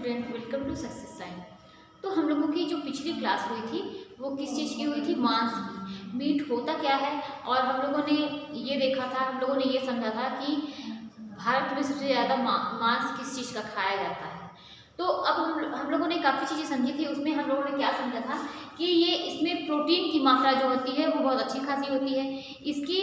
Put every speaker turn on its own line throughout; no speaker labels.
Student, welcome to Success Sign. तो हम लोगों की जो पिछली क्लास हुई थी वो किस चीज़ की हुई थी? मांस की। मीट होता क्या है, और हम लोगों ने ये देखा था, हम लोगों ने ये समझा था कि भारत में सबसे ज़्यादा मांस किस चीज़ का खाया जाता है। तो अब हम लोगों ने काफ़ी चीज़ें समझी थी। उसमें हम लोगों ने क्या समझा था कि ये इसमें प्रोटीन की मात्रा जो होती है वो बहुत अच्छी खासी होती है। इसकी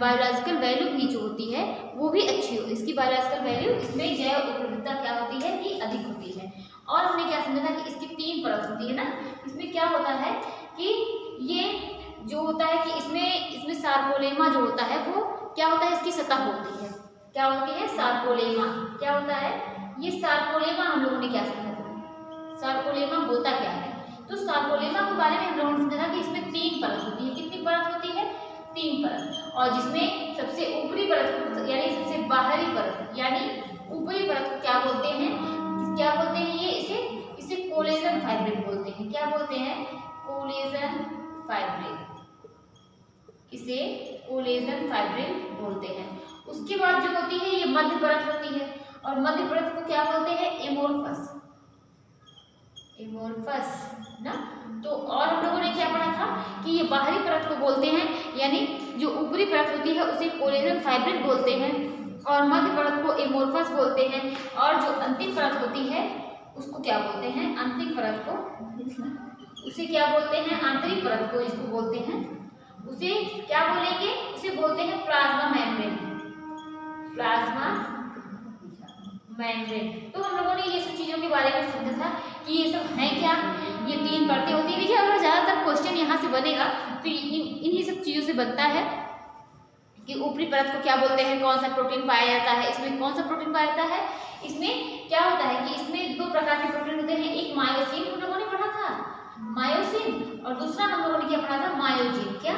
बायोलॉजिकल वैल्यू भी जो होती है वो भी अच्छी हो, इसकी बायोलॉजिकल वैल्यू, इसमें जैव उपलब्धता क्या होती है कि अधिक होती है। और हमने क्या समझा था कि इसकी 3 परत होती है ना। इसमें क्या होता है कि ये जो होता है कि इसमें सार्कोलेमा जो होता है वो क्या होता है, इसकी सतह होती है। क्या होती है? सार्कोलेमा। क्या होता है ये सार्कोलेमा? हम लोगों ने क्या समझा था, सार्कोलेमा होता क्या है। तो सार्कोलेमा के बारे में हम लोगों ने समझा था कि इसमें 3 परत होती है। कितनी परत होती है? 3 परत। और जिसमें सबसे ऊपरी परत यानी सबसे बाहरी परत यानी ऊपरी परत को क्या बोलते हैं? क्या बोलते हैं ये? इसे कोलेजन फाइब्रिल बोलते हैं। क्या बोलते हैं? Collagen fibril. इसे कोलेजन फाइब्रिल बोलते हैं। उसके बाद जो होती है ये मध्य परत होती है, और मध्य परत को क्या बोलते हैं? एमोर्फस। एमोर्फस ना। तो और हम लोगों ने क्या पढ़ा था कि ये बाहरी परत को बोलते हैं, यानी जो ऊपरी परत होती है उसे कोलेजन फाइब्रिल बोलते हैं, और मध्य परत को एमोर्फस बोलते हैं, और जो अंतिम परत होती है उसको क्या बोलते हैं? आंतरिक परत को। उसे क्या बोलते हैं? आंतरिक परत को इसको बोलते हैं। उसे क्या बोलेंगे? उसे बोलते हैं प्लाज्मा मेम्ब्रेन। Plasma membrane. तो हम लोगों ने ये सब चीजों के बारे में समझा था कि ये सब है क्या। ये 3 परतें होती है। देखिए अगर ज्यादातर क्वेश्चन यहाँ से बनेगा तो इन्हीं सब चीजों से बनता है कि ऊपरी परत को क्या बोलते हैं, कौन सा प्रोटीन पाया जाता है, इसमें कौन सा प्रोटीन पाया जाता है। इसमें क्या होता है कि इसमें 2 प्रकार के प्रोटीन होते हैं। एक मायोसिन हम लोगों ने पढ़ा था, मायोसिन, और दूसरा हम लोगों ने क्या पढ़ा था? मायोजिन। क्या?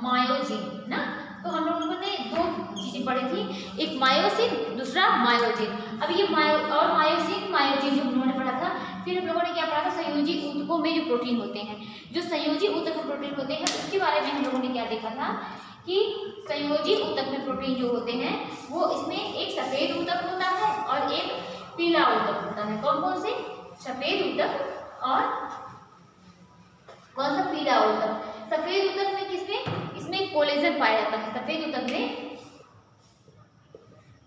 मायोजिन ना। तो हम लोगों ने 2 चीजें पढ़ी थी, एक मायोसिन, दूसरा मायोजिन। अब ये मायोसिन मायोजिन जो हम लोगों ने पढ़ा था, फिर हम लोगों ने क्या पढ़ा था? संयोजी ऊतकों में जो प्रोटीन होते हैं, जो संयोजी ऊतक में प्रोटीन होते हैं उसके बारे में हम लोगों ने क्या देखा था कि संयोजी ऊतक में प्रोटीन जो होते हैं वो इसमें एक सफेद ऊतक होता है और एक पीला ऊतक होता है। कौन कौन से? सफेद ऊतक और कौन सा? पीला ऊतक। सफेद ऊतक में किसमें? इसमें कोलेजन पाया जाता है। सफेद ऊतक में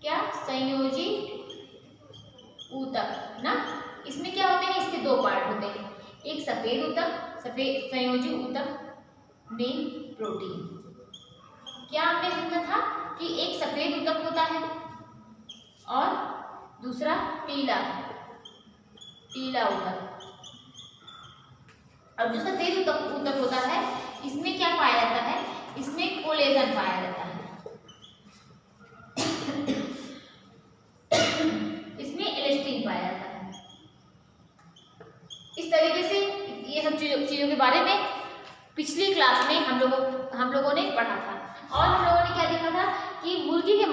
क्या? संयोजी ऊतक ना। इसमें क्या होते हैं? इसके 2 पार्ट होते हैं, एक सफेद ऊतक, सफेद संयोजी ऊतक में प्रोटीन। क्या हमने समझा था कि एक सफेद ऊतक होता है और दूसरा पीला ऊतक। और जो सफेद ऊतक होता है इसमें क्या पाया जाता है? इसमें कोलेजन पाया जाता है। इसमें इलास्टिन पाया जाता है। इस तरीके से ये सब चीजों के बारे में पिछली क्लास में हम लोगों ने पढ़ा था। और हम लोगों ने क्या देखा था कि मुर्गी के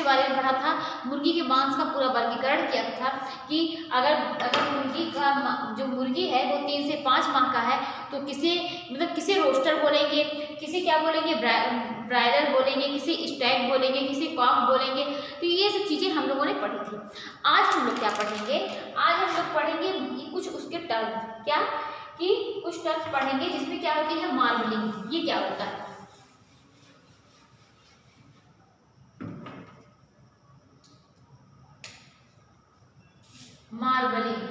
बारे में पढ़ा था। मुर्गी के मांस का पूरा वर्गीकरण किया था कि अगर मुर्गी है वो 3 से 5 माह का है तो किसे रोस्टर बोलेंगे, किसे क्या बोलेंगे? ब्रायलर बोलेंगे, किसे स्टैक बोलेंगे, किसे कॉक बोलेंगे। तो ये सब चीजें हम लोगों ने पढ़ी थी। आज हम लोग क्या पढ़ेंगे? आज हम लोग पढ़ेंगे कुछ उसके टर्म, क्या कि कुछ टर्म्स पढ़ेंगे जिसमें क्या होती है? मार्बलिंग। ये क्या होता है? मार्बलिंग।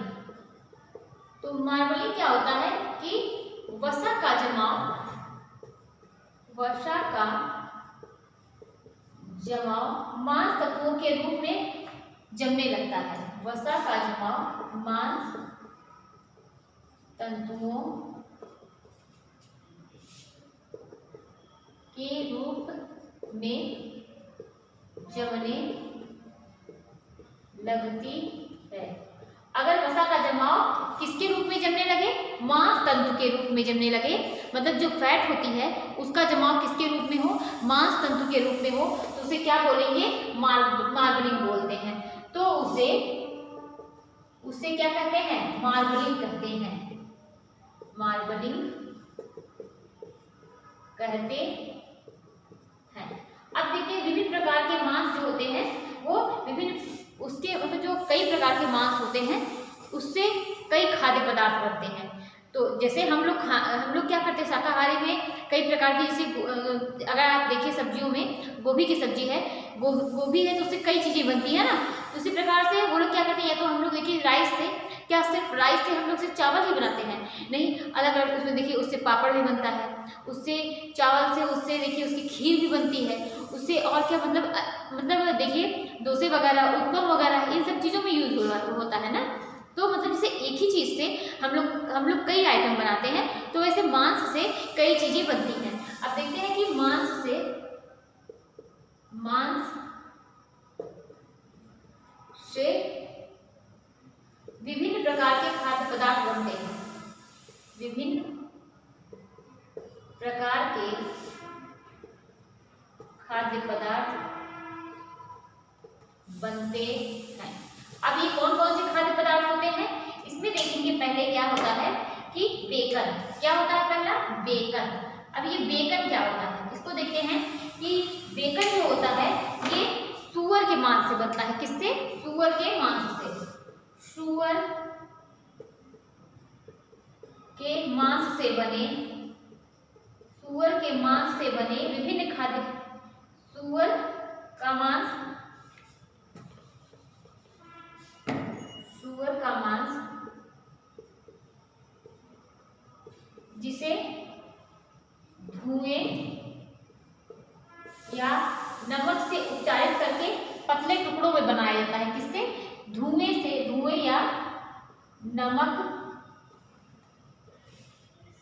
तो मार्बलिंग क्या होता है कि वसा का जमाव मांस तत्वों के रूप में जमने लगता है। वसा का जमाव मांस तंतुओं के रूप में जमने लगती है। अगर वसा का जमाव किसके रूप में जमने लगे? मांस तंतु के रूप में जमने लगे, मतलब जो फैट होती है उसका जमाव किसके रूप में हो? मांस तंतु के रूप में हो, तो उसे क्या बोलेंगे? मार्बलिंग बोलते हैं। तो उसे क्या कहते हैं? मार्बलिंग कहते हैं। मार्बलिंग कहते हैं। अब देखिए विभिन्न प्रकार के मांस जो होते हैं वो विभिन्न उसके मतलब जो कई प्रकार के मांस होते हैं उससे कई खाद्य पदार्थ बनते हैं। तो जैसे हम लोग क्या करते हैं शाकाहारी में कई प्रकार की, जैसे अगर आप देखिए सब्जियों में गोभी की सब्जी है, गोभी है तो उससे कई चीज़ें बनती है ना। उसी प्रकार से वो लोग क्या करते हैं, या तो हम लोग देखिए राइस से, क्या सिर्फ राइस से हम लोग सिर्फ चावल ही बनाते हैं? नहीं, अलग अलग उसमें देखिए उससे पापड़ भी बनता है, उससे चावल से उससे देखिए उसकी खीर भी बनती है, उससे और क्या मतलब देखिए डोसे वगैरह, उत्पम वगैरह इन सब चीज़ों में यूज होता है ना। तो मतलब जैसे एक ही चीज़ से हम लोग कई आइटम बनाते हैं, तो वैसे मांस से कई चीज़ें बनती हैं। अब देखते हैं कि मांस से विभिन्न प्रकार के खाद्य पदार्थ बनते हैं, विभिन्न प्रकार के खाद्य पदार्थ बनते हैं। अब ये कौन कौन से खाद्य पदार्थ होते हैं, इसमें देखेंगे पहले क्या होता है कि बेकन। क्या होता है पहला? बेकन। अब ये बेकन क्या होता है, इसको देखते हैं कि बेकन जो होता है ये सूअर के मांस से बनता है। किससे? सूअर के मांस से। सूअर के मांस से बने, सूअर के मांस से बने विभिन्न खाद्य, सूअर का मांस, सूअर का मांस जिसे धुएं या नमक से उपचारित करके पतले टुकड़ों में बनाया जाता है। किससे? धुएं या नमक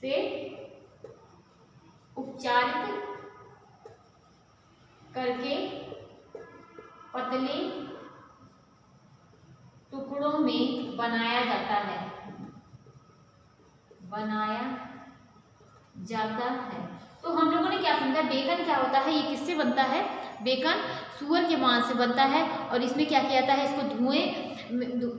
से उपचारित करके पतले टुकड़ों में बनाया जाता है, तो हम लोगों ने क्या समझा, बेकन क्या होता है, ये किससे बनता है? बेकन सूअर के मांस से बनता है और इसमें क्या किया जाता है, इसको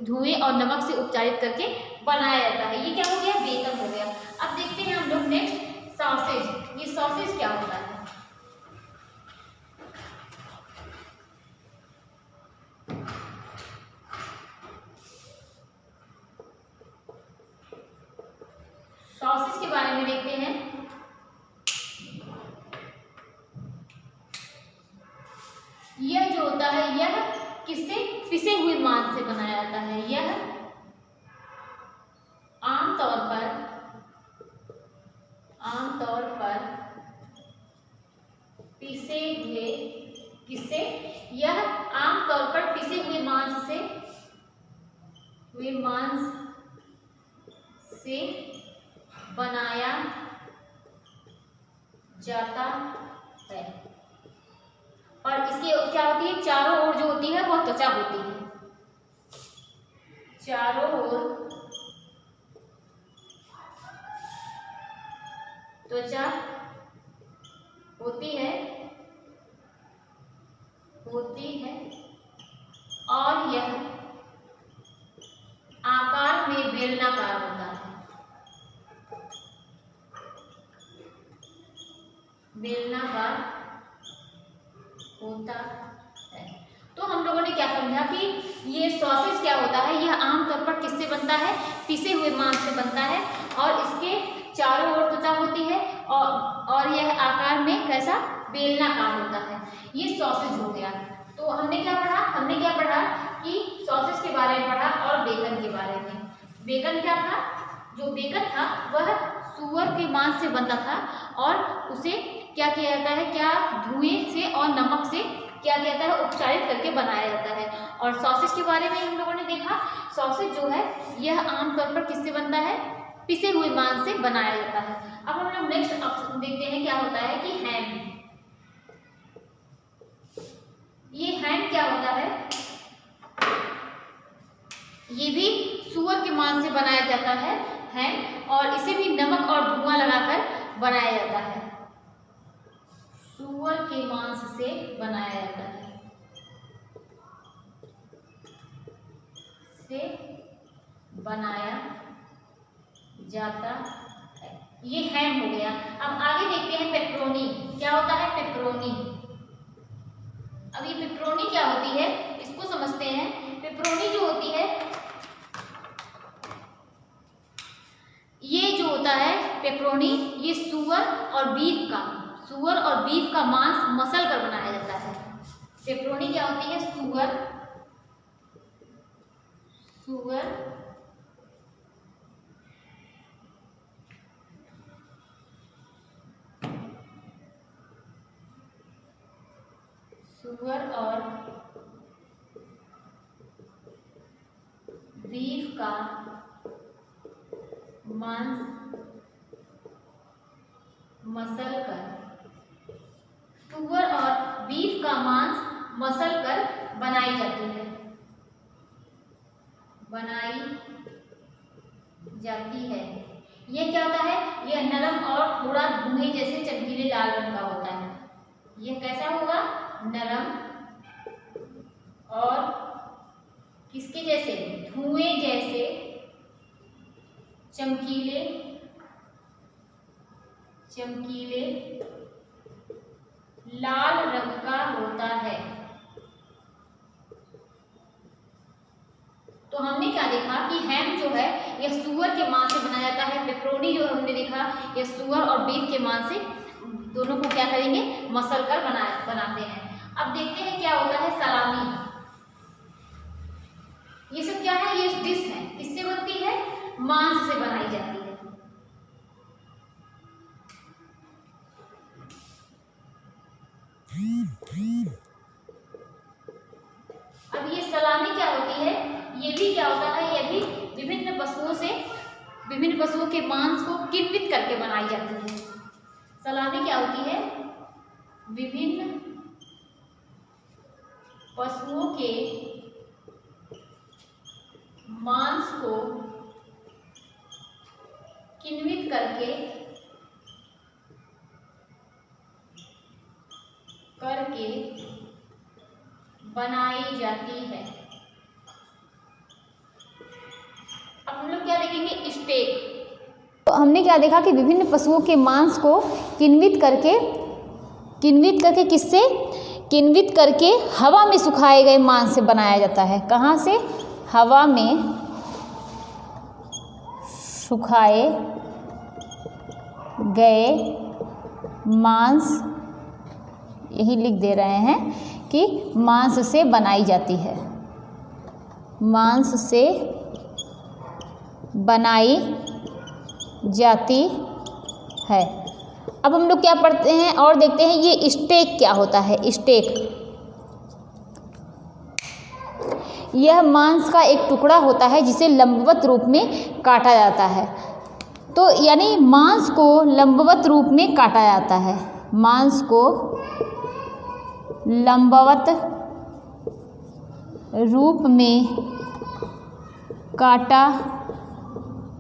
धुएं और नमक से उपचारित करके बनाया जाता है। ये क्या हो गया? बेकन हो गया। अब देखते हैं हम लोग नेक्स्ट सॉसेज। ये सॉसेज क्या होता है? सॉसेज के बारे में देखते हैं। यह जो होता है यह किससे? पिसे हुए मांस से बनाया जाता है। यह आमतौर पर पिसे हुए, किससे? यह आमतौर पर पिसे हुए मांस से बनाया जाता है और इसकी क्या होती है, चारों ओर जो होती है वह त्वचा होती है, चारों ओर त्वचा होती है और यह आकार में बेलनाकार होता है, बेलनाकार होता है। तो हम लोगों ने क्या समझा कि ये सॉसेज क्या होता है, यह आमतौर पर किससे बनता है? पिसे हुए मांस से बनता है और इसके चारों ओर त्वचा होती है और यह आकार में कैसा? बेलनाकार होता है। ये सॉसेज हो गया। तो हमने क्या पढ़ा कि सॉसेज के बारे में पढ़ा और बेकन के बारे में। बेकन क्या था? जो बेकन था वह सूअर के मांस से बनता था और उसे क्या किया जाता है, क्या धुएं से और नमक से क्या किया जाता है, उपचारित करके बनाया जाता है। और सॉसेज के बारे में हम लोगों ने देखा, सॉसेज जो है यह आमतौर पर किससे बनता है? पिसे हुए मांस से बनाया जाता है। अब हम लोग नेक्स्ट ऑप्शन देखते हैं क्या होता है कि हैम। ये हैम क्या होता है? ये भी सूअर के मांस से बनाया जाता है हैम, और इसे भी नमक और धुआं लगाकर बनाया जाता है। सूअर के मांस से बनाया जाता है, से बनाया जाता है। ये हैम हो गया। अब आगे देखते हैं पेपरोनी। क्या होता है पेपरोनी? अब ये पेपरोनी क्या होती है इसको समझते हैं। पेपरोनी जो होती है, ये जो होता है पेपरोनी, ये सुअर और बीफ का मांस मसल कर बनाया जाता है। पेपरोनी क्या होती है? सुअर और बीफ का मांस मसल कर, सुअर और बीफ का मांस मसल कर बनाई जाती है, ये क्या होता है? ये नरम और थोड़ा धुएं जैसे चमकीले लाल रंग का होता है। ये कैसा होगा? नरम और किसके जैसे? धुएं जैसे चमकीले लाल रंग का होता है। तो हमने क्या देखा कि हैम जो है यह सुअर के मांस से बनाया जाता है। पेपरोनी जो हमने देखा यह सुअर और बीफ के मांस से, दोनों को क्या करेंगे? मसल कर बनाते हैं। अब देखते हैं क्या होता है सलामी। ये सब क्या है? ये डिश है, किससे बनती है? मांस से बनाई जाती है। अब ये सलामी क्या होती है? ये भी क्या होता है? ये भी विभिन्न पशुओं के मांस को किण्वित करके बनाई जाती है। सलामी क्या होती है? विभिन्न पशुओं के मांस को किण्वित करके बनाई जाती है। अब हम लोग क्या देखेंगे? स्टेक।
तो हमने क्या देखा कि विभिन्न पशुओं के मांस को किण्वित करके किससे? किण्वित करके हवा में सुखाए गए मांस से बनाया जाता है। कहाँ से? हवा में सुखाए गए मांस, यही लिख दे रहे हैं कि मांस से बनाई जाती है, मांस से बनाई जाती है। अब हम लोग क्या पढ़ते हैं और देखते हैं ये स्टेक क्या होता है। स्टेक यह मांस का एक टुकड़ा होता है जिसे लंबवत रूप में काटा जाता है। तो यानी मांस को लंबवत रूप में काटा जाता है, मांस को लंबवत रूप में काटा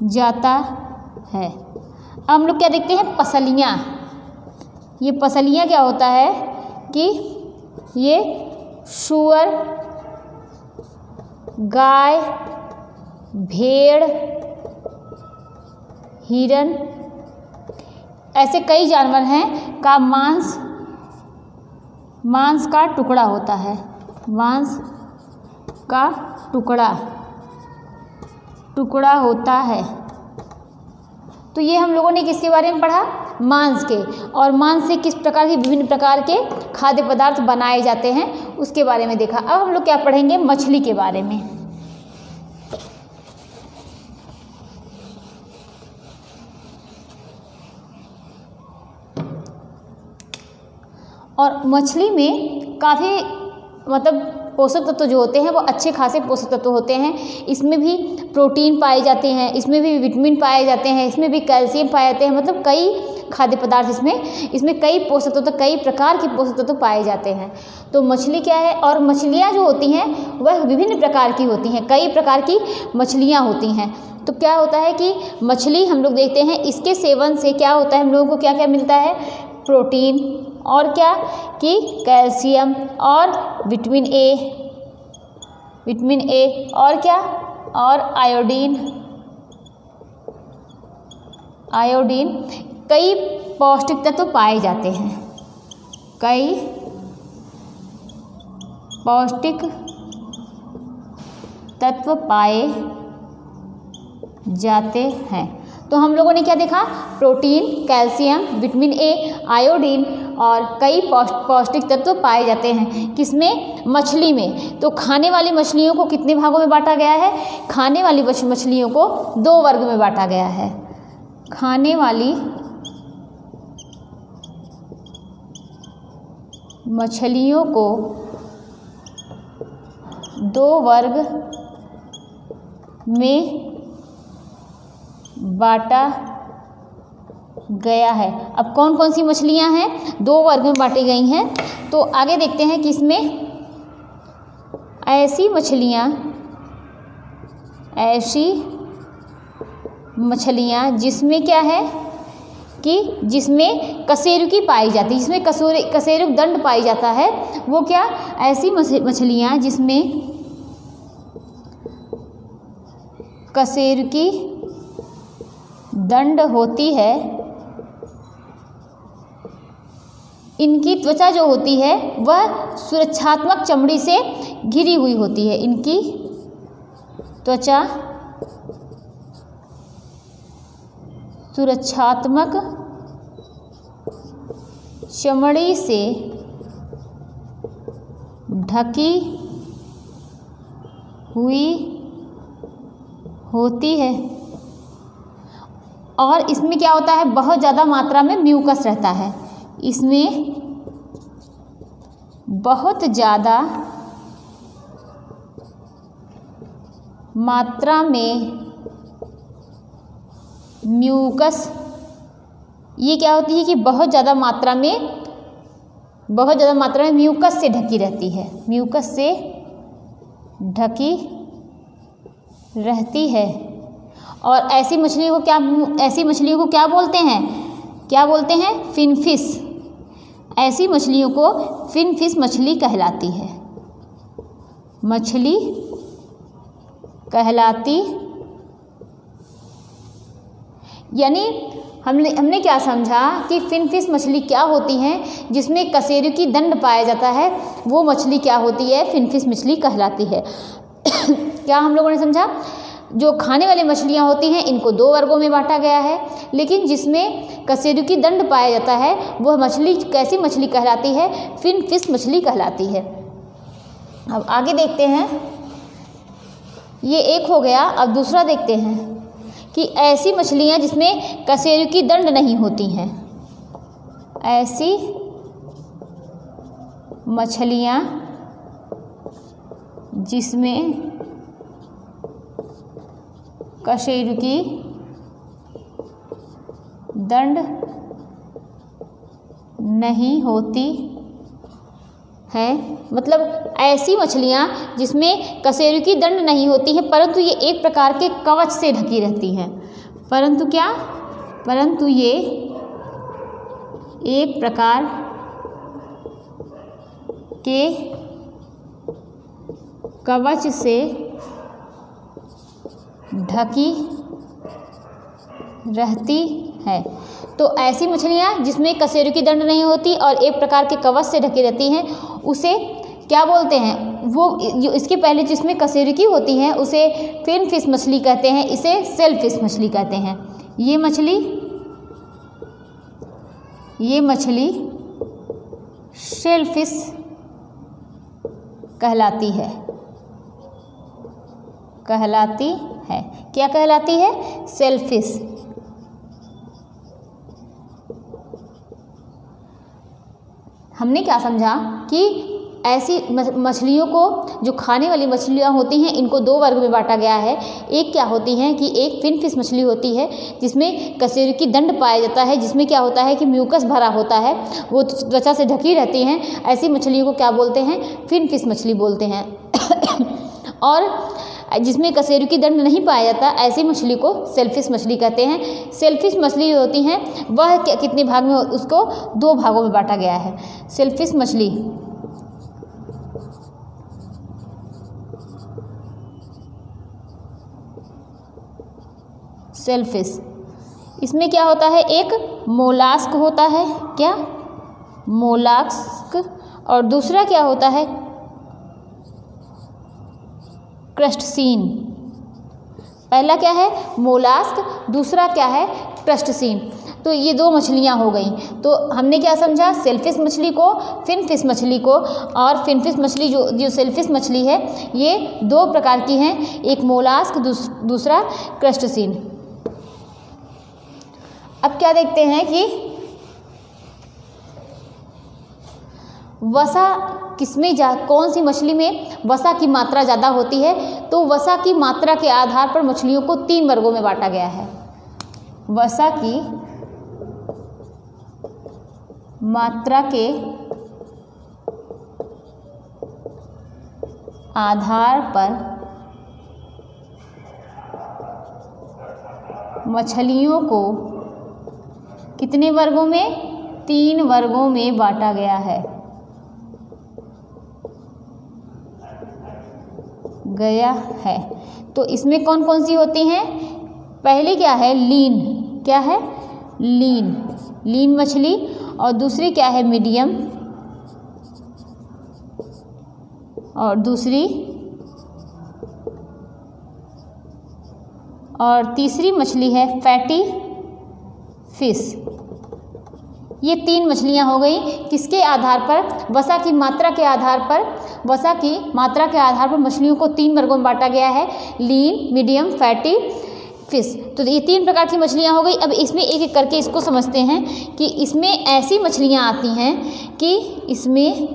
जाता है। अब हम लोग क्या देखते हैं? पसलियाँ। ये पसलियाँ क्या होता है कि ये सूअर, गाय, भेड़, हिरन, ऐसे कई जानवर हैं का मांस का टुकड़ा होता है, मांस का टुकड़ा होता है। तो ये हम लोगों ने किसके बारे में पढ़ा? मांस के, और मांस से किस प्रकार की विभिन्न प्रकार के खाद्य पदार्थ बनाए जाते हैं उसके बारे में देखा। अब हम लोग क्या पढ़ेंगे? मछली के बारे में। और मछली में काफ़ी पोषक तत्व जो होते हैं वो अच्छे खासे पोषक तत्व होते हैं। इसमें भी प्रोटीन पाए जाते हैं, इसमें भी विटामिन पाए जाते हैं, इसमें भी कैल्शियम पाए जाते हैं। कई खाद्य पदार्थ इसमें कई पोषक तत्व, कई प्रकार के पोषक तत्व पाए जाते हैं। तो मछली क्या है? और मछलियाँ जो होती हैं वह विभिन्न प्रकार की होती हैं, कई प्रकार की मछलियाँ होती हैं। तो क्या होता है कि मछली हम लोग देखते हैं, इसके सेवन से क्या होता है, हम लोगों को क्या क्या मिलता है? प्रोटीन, और क्या कि कैल्शियम और विटामिन ए, और क्या? और आयोडीन, कई पौष्टिक तत्व पाए जाते हैं, कई पौष्टिक तत्व पाए जाते हैं। तो हम लोगों ने क्या देखा, protein, calcium, vitamin A, iodine और कई पौष्टिक तत्व पाए जाते हैं किसमें, मछली में। तो खाने वाली मछलियों को कितने भागों में बांटा गया है, खाने वाली मछलियों को 2 वर्ग में बांटा गया है। खाने वाली मछलियों को 2 वर्ग में बांटा गया है। अब कौन कौन सी मछलियां हैं 2 वर्ग में बांटी गई हैं, तो आगे देखते हैं कि इसमें ऐसी मछलियां जिसमें क्या है कि जिसमें कशेरुकी पाई जाती है, जिसमें कशेरुक दंड पाई जाता है, वो क्या, ऐसी मछलियां जिसमें कशेरुकी दंड होती है, इनकी त्वचा जो होती है वह सुरक्षात्मक चमड़ी से घिरी हुई होती है। इनकी त्वचा सुरक्षात्मक चमड़ी से ढकी हुई होती है और इसमें क्या होता है, बहुत ज़्यादा मात्रा में म्यूकस रहता है। इसमें बहुत ज़्यादा मात्रा में म्यूकस, ये क्या होती है कि बहुत ज़्यादा मात्रा में म्यूकस से ढकी रहती है, म्यूकस से ढकी रहती है। और ऐसी मछलियों को क्या बोलते हैं, फिनफिश। ऐसी मछलियों को फिनफिश मछली कहलाती है, मछली कहलाती। यानी हमने क्या समझा कि फिनफिश मछली क्या होती हैं, जिसमें कशेरुकी दंड पाया जाता है, वो मछली क्या होती है, फिनफिश मछली कहलाती है। क्या हम लोगों ने समझा, जो खाने वाली मछलियाँ होती हैं इनको 2 वर्गों में बांटा गया है, लेकिन जिसमें कशेरुकी दंड पाया जाता है वह मछली कैसी मछली कहलाती है, फिनफिश मछली कहलाती है। अब आगे देखते हैं, ये एक हो गया। अब दूसरा देखते हैं कि ऐसी मछलियाँ जिसमें कशेरुकी दंड नहीं होती हैं, ऐसी मछलियाँ जिसमें कशेरुकी दंड नहीं होती है, मतलब ऐसी मछलियाँ जिसमें कशेरुकी दंड नहीं होती हैं, परंतु ये एक प्रकार के कवच से ढकी रहती हैं। परंतु ये एक प्रकार के कवच से ढकी रहती है। तो ऐसी मछलियाँ जिसमें कशेरुकी दंड नहीं होती और एक प्रकार के कवच से ढकी रहती हैं, उसे क्या बोलते हैं, वो जो इसके पहले जिसमें कशेरुकी होती है उसे फिनफिश मछली कहते हैं, इसे शेलफिश मछली कहते हैं। ये मछली शेलफिश कहलाती है। क्या कहलाती है, शेलफिश। हमने क्या समझा कि ऐसी मछलियों को, जो खाने वाली मछलियाँ होती हैं, इनको 2 वर्ग में बांटा गया है। एक क्या होती हैं कि एक फिनफिश मछली होती है जिसमें कशेरुकी दंड पाया जाता है, जिसमें क्या होता है कि म्यूकस भरा होता है, वो त्वचा से ढकी रहती हैं। ऐसी मछलियों को क्या बोलते हैं, फिनफिश मछली बोलते हैं। और जिसमें कशेरुकी दंड नहीं पाया जाता, ऐसी मछली को शेलफिश मछली कहते हैं। शेलफिश मछली जो होती हैं वह कितने भाग में, उसको 2 भागों में बांटा गया है। शेलफिश मछली शेलफिश, इसमें क्या होता है, एक मोलास्क होता है, क्या, मोलास्क, और दूसरा क्या होता है, क्रस्टसीन। पहला क्या है मोलास्क, दूसरा क्या है क्रस्टसीन। तो ये दो मछलियाँ हो गई। तो हमने क्या समझा, सेलफिश मछली को, फिनफिश मछली को। और फिनफिश मछली जो सेलफिश मछली है ये दो प्रकार की हैं, एक मोलास्क, दूसरा क्रस्टसीन। अब क्या देखते हैं कि वसा किसमें कौन सी मछली में वसा की मात्रा ज़्यादा होती है। तो वसा की मात्रा के आधार पर मछलियों को 3 वर्गों में बांटा गया है। वसा की मात्रा के आधार पर मछलियों को कितने वर्गों में, 3 वर्गों में बांटा गया है। तो इसमें कौन कौन सी होती हैं, पहली क्या है लीन, क्या है लीन मछली, और दूसरी क्या है मीडियम, और तीसरी मछली है फैटी फिश। ये 3 मछलियाँ हो गई किसके आधार पर, वसा की मात्रा के आधार पर। वसा की मात्रा के आधार पर मछलियों को 3 वर्गों में बांटा गया है, लीन, मीडियम, फैटी फिश। तो ये 3 प्रकार की मछलियाँ हो गई। अब इसमें एक एक करके इसको समझते हैं कि इसमें ऐसी मछलियाँ आती हैं कि इसमें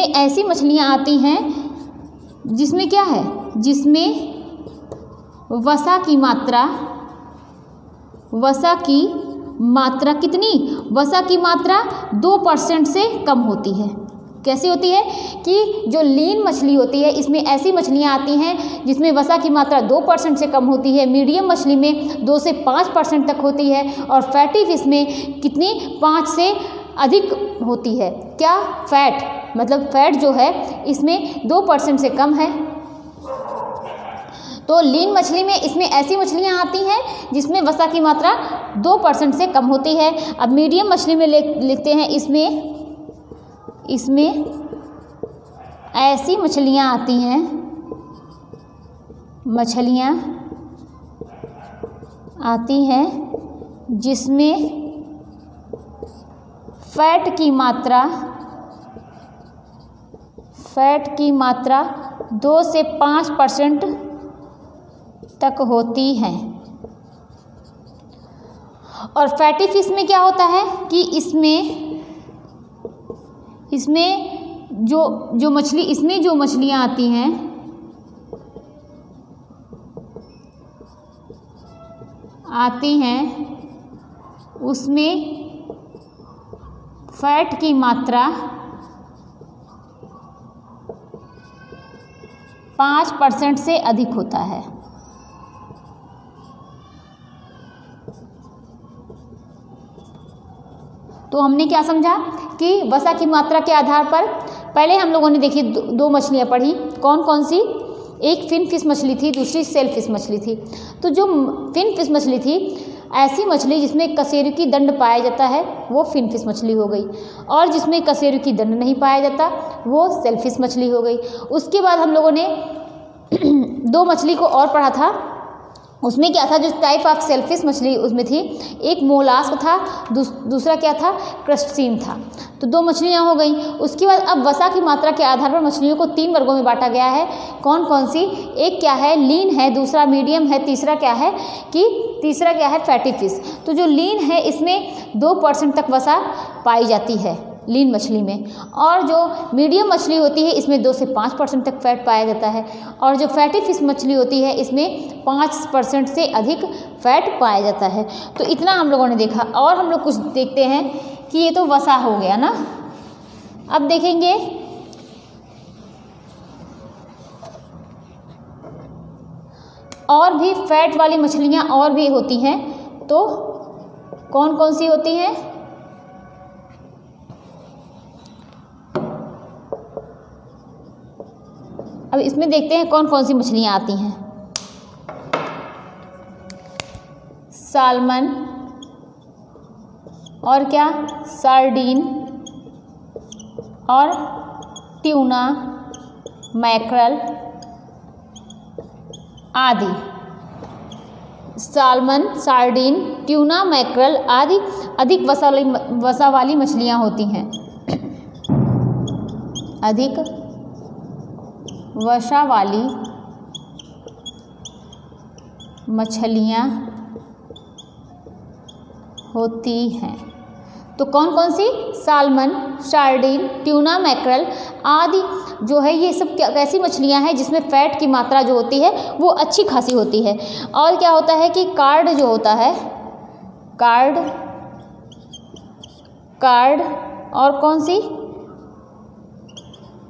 ऐसी मछलियाँ आती हैं जिसमें क्या है, जिसमें वसा की मात्रा कितनी, वसा की मात्रा 2% से कम होती है। कैसी होती है कि जो लीन मछली होती है इसमें ऐसी मछलियाँ आती हैं जिसमें वसा की मात्रा 2% से कम होती है, मीडियम मछली में 2 से 5% तक होती है, और फैटी फिश में कितनी 5 से अधिक होती है। क्या फैट, मतलब फैट जो है इसमें 2% से कम है। तो लीन मछली में इसमें ऐसी मछलियाँ आती हैं जिसमें वसा की मात्रा 2% से कम होती है। अब मीडियम मछली में लिखते हैं, इसमें ऐसी मछलियाँ आती हैं जिसमें फैट की मात्रा 2 से 5% तक होती हैं। और फैटी फिश में क्या होता है कि इसमें जो मछलियाँ आती हैं उसमें फैट की मात्रा 5% से अधिक होता है। तो हमने क्या समझा कि वसा की मात्रा के आधार पर पहले हम लोगों ने देखी 2 मछलियाँ पढ़ी, कौन कौन सी, एक फिन फिश मछली थी, दूसरी सेल फिश मछली थी। तो जो फिन फिश मछली थी, ऐसी मछली जिसमें कशेरुकी दंड पाया जाता है वो फिन फिश मछली हो गई, और जिसमें कशेरुकी दंड नहीं पाया जाता वो सेल फिश मछली हो गई। उसके बाद हम लोगों ने 2 मछली को और पढ़ा था, उसमें क्या था, जो टाइप ऑफ सेलफिश मछली उसमें थी, एक मोलास्क था, दूसरा क्या था, क्रस्टसीन था। तो 2 मछलियाँ हो गई। उसके बाद अब वसा की मात्रा के आधार पर मछलियों को 3 वर्गों में बांटा गया है। कौन कौन सी, एक क्या है लीन है, दूसरा मीडियम है, तीसरा क्या है फैटी फिश। तो जो लीन है इसमें 2% तक वसा पाई जाती है लीन मछली में, और जो मीडियम मछली होती है इसमें 2 से 5% तक फैट पाया जाता है, और जो फैटी फिश मछली होती है इसमें 5% से अधिक फैट पाया जाता है। तो इतना हम लोगों ने देखा। और हम लोग कुछ देखते हैं कि ये तो वसा हो गया ना। अब देखेंगे और भी फैट वाली मछलियाँ और भी होती हैं, तो कौन कौन सी होती हैं, अब इसमें देखते हैं कौन कौन सी मछलियाँ आती हैं। साल्मन और क्या, सार्डीन और ट्यूना, मैक्रल आदि। साल्मन, सार्डीन, ट्यूना, मैक्रल आदि अधिक वसा वाली मछलियाँ होती हैं। अधिक वसा वाली मछलियाँ होती हैं। तो कौन कौन सी, साल्मन, सार्डीन, ट्यूना, मैक्रल आदि जो है ये सब कैसी मछलियाँ हैं जिसमें फ़ैट की मात्रा जो होती है वो अच्छी खासी होती है। और क्या होता है कि कार्ड जो होता है, कार्ड और कौन सी,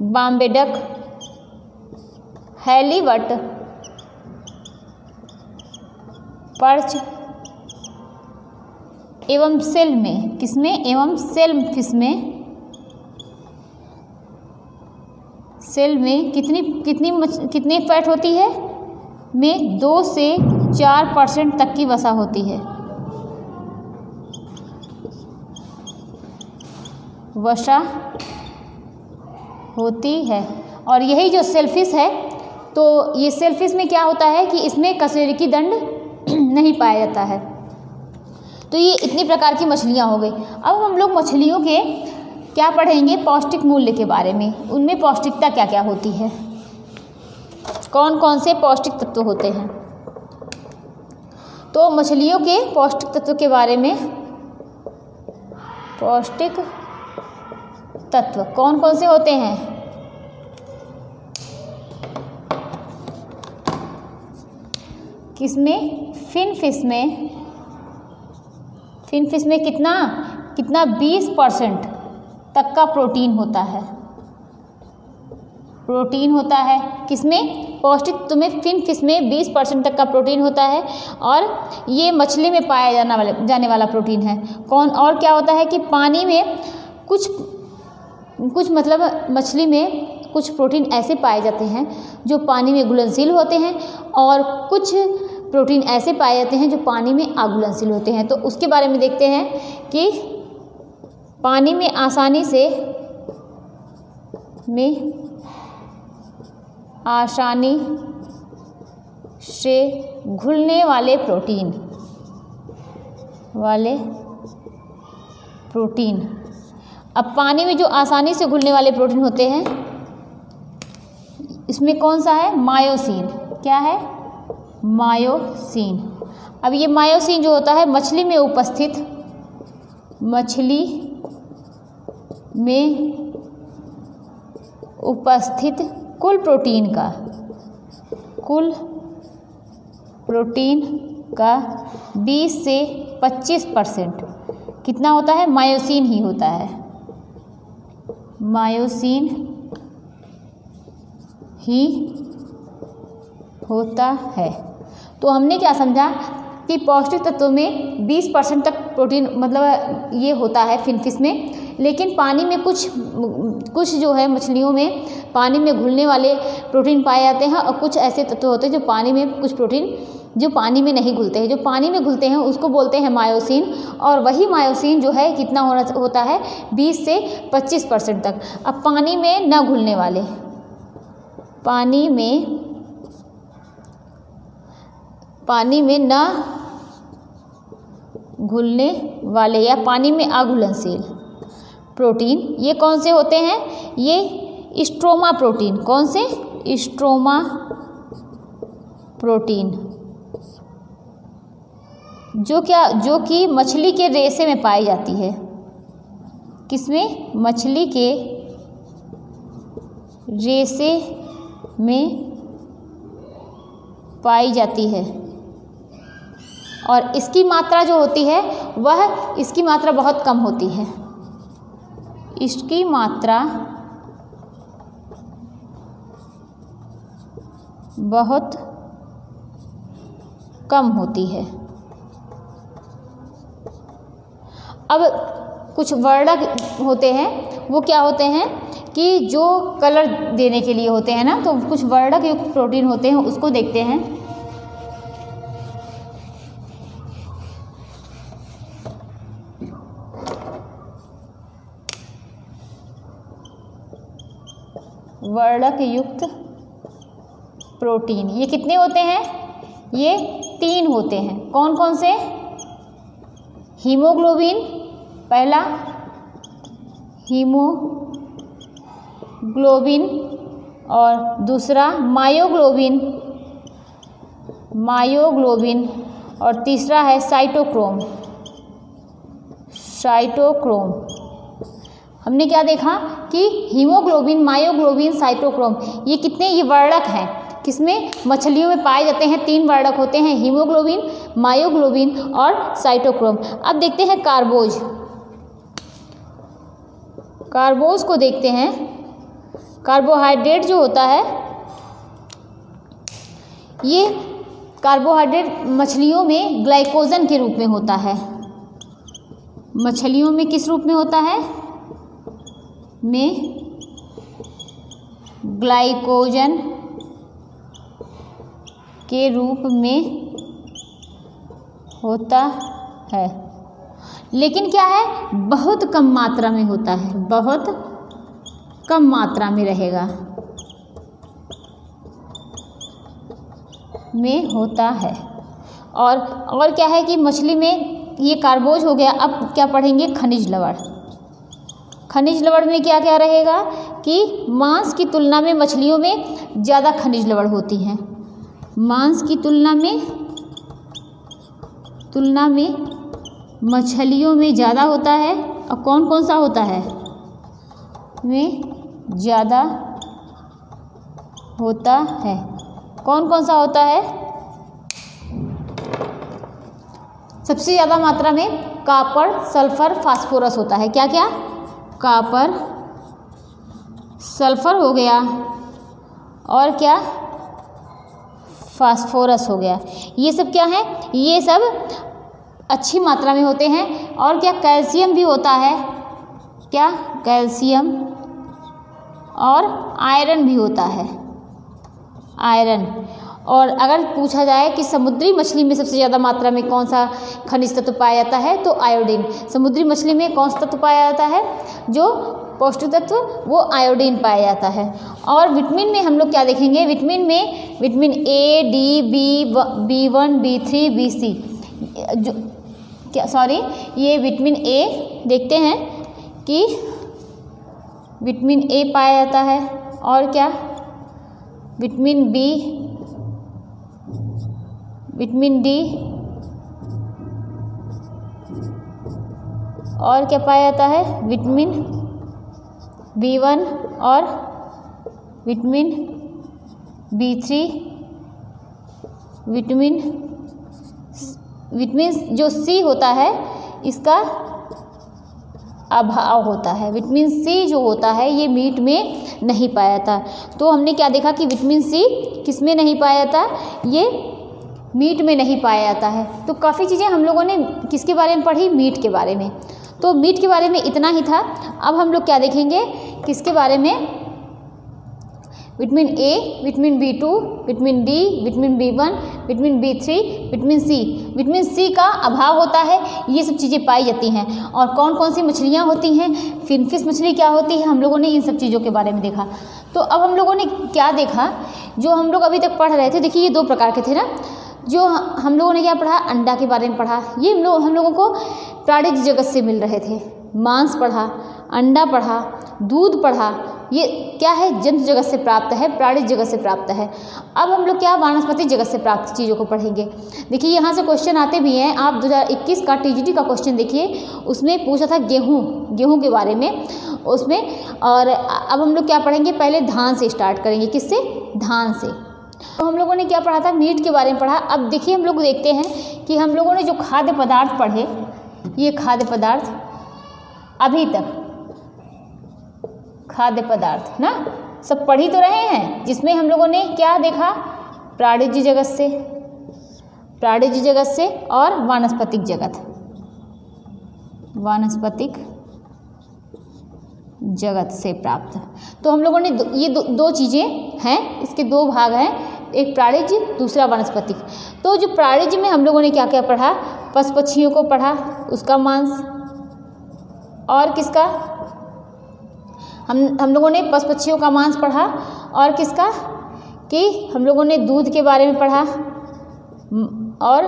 बॉम्बे डक, हैलीबट, पर्च एवं सेल में, किसमें, एवं सेल फिश में, सेल में कितनी फैट होती है, में 2 से 4% तक की वसा होती है। वसा होती है। और यही जो सेलफिश है, तो ये सेलफिश में क्या होता है कि इसमें कशेरुकी दंड नहीं पाया जाता है। तो ये इतनी प्रकार की मछलियाँ हो गई। अब हम लोग मछलियों के क्या पढ़ेंगे, पौष्टिक मूल्य के बारे में। उनमें पौष्टिकता क्या क्या होती है, कौन कौन से पौष्टिक तत्व होते हैं। तो मछलियों के पौष्टिक तत्व के बारे में, पौष्टिक तत्व कौन कौन से होते हैं। किसमें, फिन फिश में कितना 20% तक का प्रोटीन होता है। प्रोटीन होता है किसमें, पौष्टिक तत्व में फिन फिश में 20% तक का प्रोटीन होता है। और ये मछली में पाया जाने वाला प्रोटीन है। कौन, और क्या होता है कि पानी में कुछ मतलब मछली में कुछ प्रोटीन ऐसे पाए जाते हैं जो पानी में घुलनशील होते हैं, और कुछ प्रोटीन ऐसे पाए जाते हैं जो पानी में अघुलनशील होते हैं। तो उसके बारे में देखते हैं कि पानी में आसानी से घुलने वाले प्रोटीन। अब पानी में जो आसानी से घुलने वाले प्रोटीन होते हैं, इसमें कौन सा है, मायोसिन। क्या है, मायोसिन। अब ये मायोसिन जो होता है मछली में उपस्थित कुल प्रोटीन का 20 से 25% कितना होता है, मायोसिन ही होता है। मायोसिन ही होता है। तो हमने क्या समझा कि पौष्टिक तत्वों में 20% तक प्रोटीन मतलब ये होता है फिन फिश में, लेकिन पानी में कुछ जो है मछलियों में पानी में घुलने वाले प्रोटीन पाए जाते हैं, और कुछ ऐसे तत्व होते हैं जो पानी में, कुछ प्रोटीन जो पानी में नहीं घुलते हैं। जो पानी में घुलते हैं उसको बोलते हैं मायोसिन, और वही मायोसिन जो है कितना होता है, 20 से 25% तक। अब पानी में न घुलने वाले, पानी में न घुलने वाले या पानी में अघुलनशील प्रोटीन, ये कौन से होते हैं, ये स्ट्रोमा प्रोटीन। कौन से, स्ट्रोमा प्रोटीन, जो कि मछली के रेशे में पाई जाती है। किसमें, मछली के रेशे में पाई जाती है। और इसकी मात्रा जो होती है इसकी मात्रा बहुत कम होती है। इसकी मात्रा बहुत कम होती है। अब कुछ वर्णक होते हैं, वो क्या होते हैं कि जो कलर देने के लिए होते हैं ना, तो कुछ वर्णक युक्त प्रोटीन होते हैं, उसको देखते हैं। वर्णक युक्त प्रोटीन। ये कितने होते हैं? ये 3 होते हैं। कौन कौन से? हीमोग्लोबिन, पहला हीमोग्लोबिन, और दूसरा मायोग्लोबिन, और तीसरा है साइटोक्रोम। हमने क्या देखा कि हीमोग्लोबिन, मायोग्लोबिन, साइटोक्रोम, ये कितने, ये वर्णक हैं। किसमें? मछलियों में पाए जाते हैं। 3 वर्णक होते हैं, हीमोग्लोबिन, मायोग्लोबिन और साइटोक्रोम। अब देखते हैं कार्बोज। कार्बोज को देखते हैं। कार्बोहाइड्रेट जो होता है, ये कार्बोहाइड्रेट मछलियों में ग्लाइकोजन के रूप में होता है। मछलियों में किस रूप में होता है? में ग्लाइकोजन के रूप में होता है, लेकिन क्या है? बहुत कम मात्रा में होता है, बहुत कम मात्रा में रहेगा, में होता है। और क्या है कि मछली में ये कार्बोज हो गया। अब क्या पढ़ेंगे? खनिज लवण। खनिज लवण में क्या क्या रहेगा कि मांस की तुलना में मछलियों में ज़्यादा खनिज लवण होती हैं। मांस की तुलना में मछलियों में ज़्यादा होता है। और कौन कौन सा होता है? में ज़्यादा होता है। कौन कौन सा होता है? सबसे ज़्यादा मात्रा में कॉपर, सल्फर, फास्फोरस होता है। क्या क्या? कॉपर, सल्फर हो गया, और क्या? फास्फोरस हो गया। ये सब क्या है? ये सब अच्छी मात्रा में होते हैं। और क्या? कैल्शियम भी होता है। क्या? कैल्शियम, और आयरन भी होता है, आयरन। और अगर पूछा जाए कि समुद्री मछली में सबसे ज़्यादा मात्रा में कौन सा खनिज तत्व पाया जाता है, तो आयोडीन। समुद्री मछली में कौन सा तत्व पाया जाता है? जो पौष्टिक तत्व, वो आयोडीन पाया जाता है। और विटामिन में हम लोग क्या देखेंगे? विटामिन में विटामिन ए, डी, B1, B3, BC, जो क्या, सॉरी, ये विटामिन ए देखते हैं कि विटामिन ए पाया जाता है। और क्या? विटामिन बी, विटामिन डी, और क्या पाया जाता है? विटामिन B1 और विटामिन B3, विटामिन जो सी होता है, इसका अभाव होता है। विटामिन सी जो होता है, ये मीट में नहीं पाया जाता। तो हमने क्या देखा कि विटामिन सी किस में नहीं पाया जाता? ये मीट में नहीं पाया जाता है। तो काफ़ी चीज़ें हम लोगों ने किसके बारे में पढ़ी? मीट के बारे में। तो मीट के बारे में इतना ही था। अब हम लोग क्या देखेंगे? किसके बारे में? Vitamin A, vitamin B2, vitamin D, vitamin B1, vitamin B3, vitamin C. Vitamin C का अभाव होता है, ये सब चीज़ें पाई जाती हैं। और कौन कौन सी मछलियाँ होती हैं? फिनफिश मछली क्या होती है? हम लोगों ने इन सब चीज़ों के बारे में देखा। तो अब हम लोगों ने क्या देखा? जो हम लोग अभी तक पढ़ रहे थे, देखिए ये 2 प्रकार के थे ना। जो हम लोगों ने क्या पढ़ा? अंडा के बारे में पढ़ा। ये हम लोगों को प्राणिज जगत से मिल रहे थे। मांस पढ़ा, अंडा पढ़ा, दूध पढ़ा। ये क्या है? जंतु जगत से प्राप्त है, प्राणिज जगत से प्राप्त है। अब हम लोग क्या? वानस्पतिक जगत से प्राप्त चीज़ों को पढ़ेंगे। देखिए यहाँ से क्वेश्चन आते भी हैं। आप 2021 का TGT का क्वेश्चन देखिए, उसमें पूछा था गेहूँ के बारे में उसमें। और अब हम लोग क्या पढ़ेंगे? पहले धान से स्टार्ट करेंगे। किससे? धान से। तो हम लोगों ने क्या पढ़ा था? मीट के बारे में पढ़ा। अब देखिए हम लोग देखते हैं कि हम लोगों ने जो खाद्य पदार्थ पढ़े, ये खाद्य पदार्थ अभी तक खाद्य पदार्थ ना सब पढ़ ही तो रहे हैं, जिसमें हम लोगों ने क्या देखा? प्राणिज जगत से और वानस्पतिक जगत से प्राप्त। तो हम लोगों ने ये दो चीज़ें हैं, इसके 2 भाग हैं, एक प्राणिज, दूसरा वानस्पतिक। तो जो प्राणिज में हम लोगों ने क्या क्या पढ़ा? पशु पक्षियों को पढ़ा, उसका मांस, और किसका? हम लोगों ने पशु पक्षियों का मांस पढ़ा, और किसका, कि हम लोगों ने दूध के बारे में पढ़ा और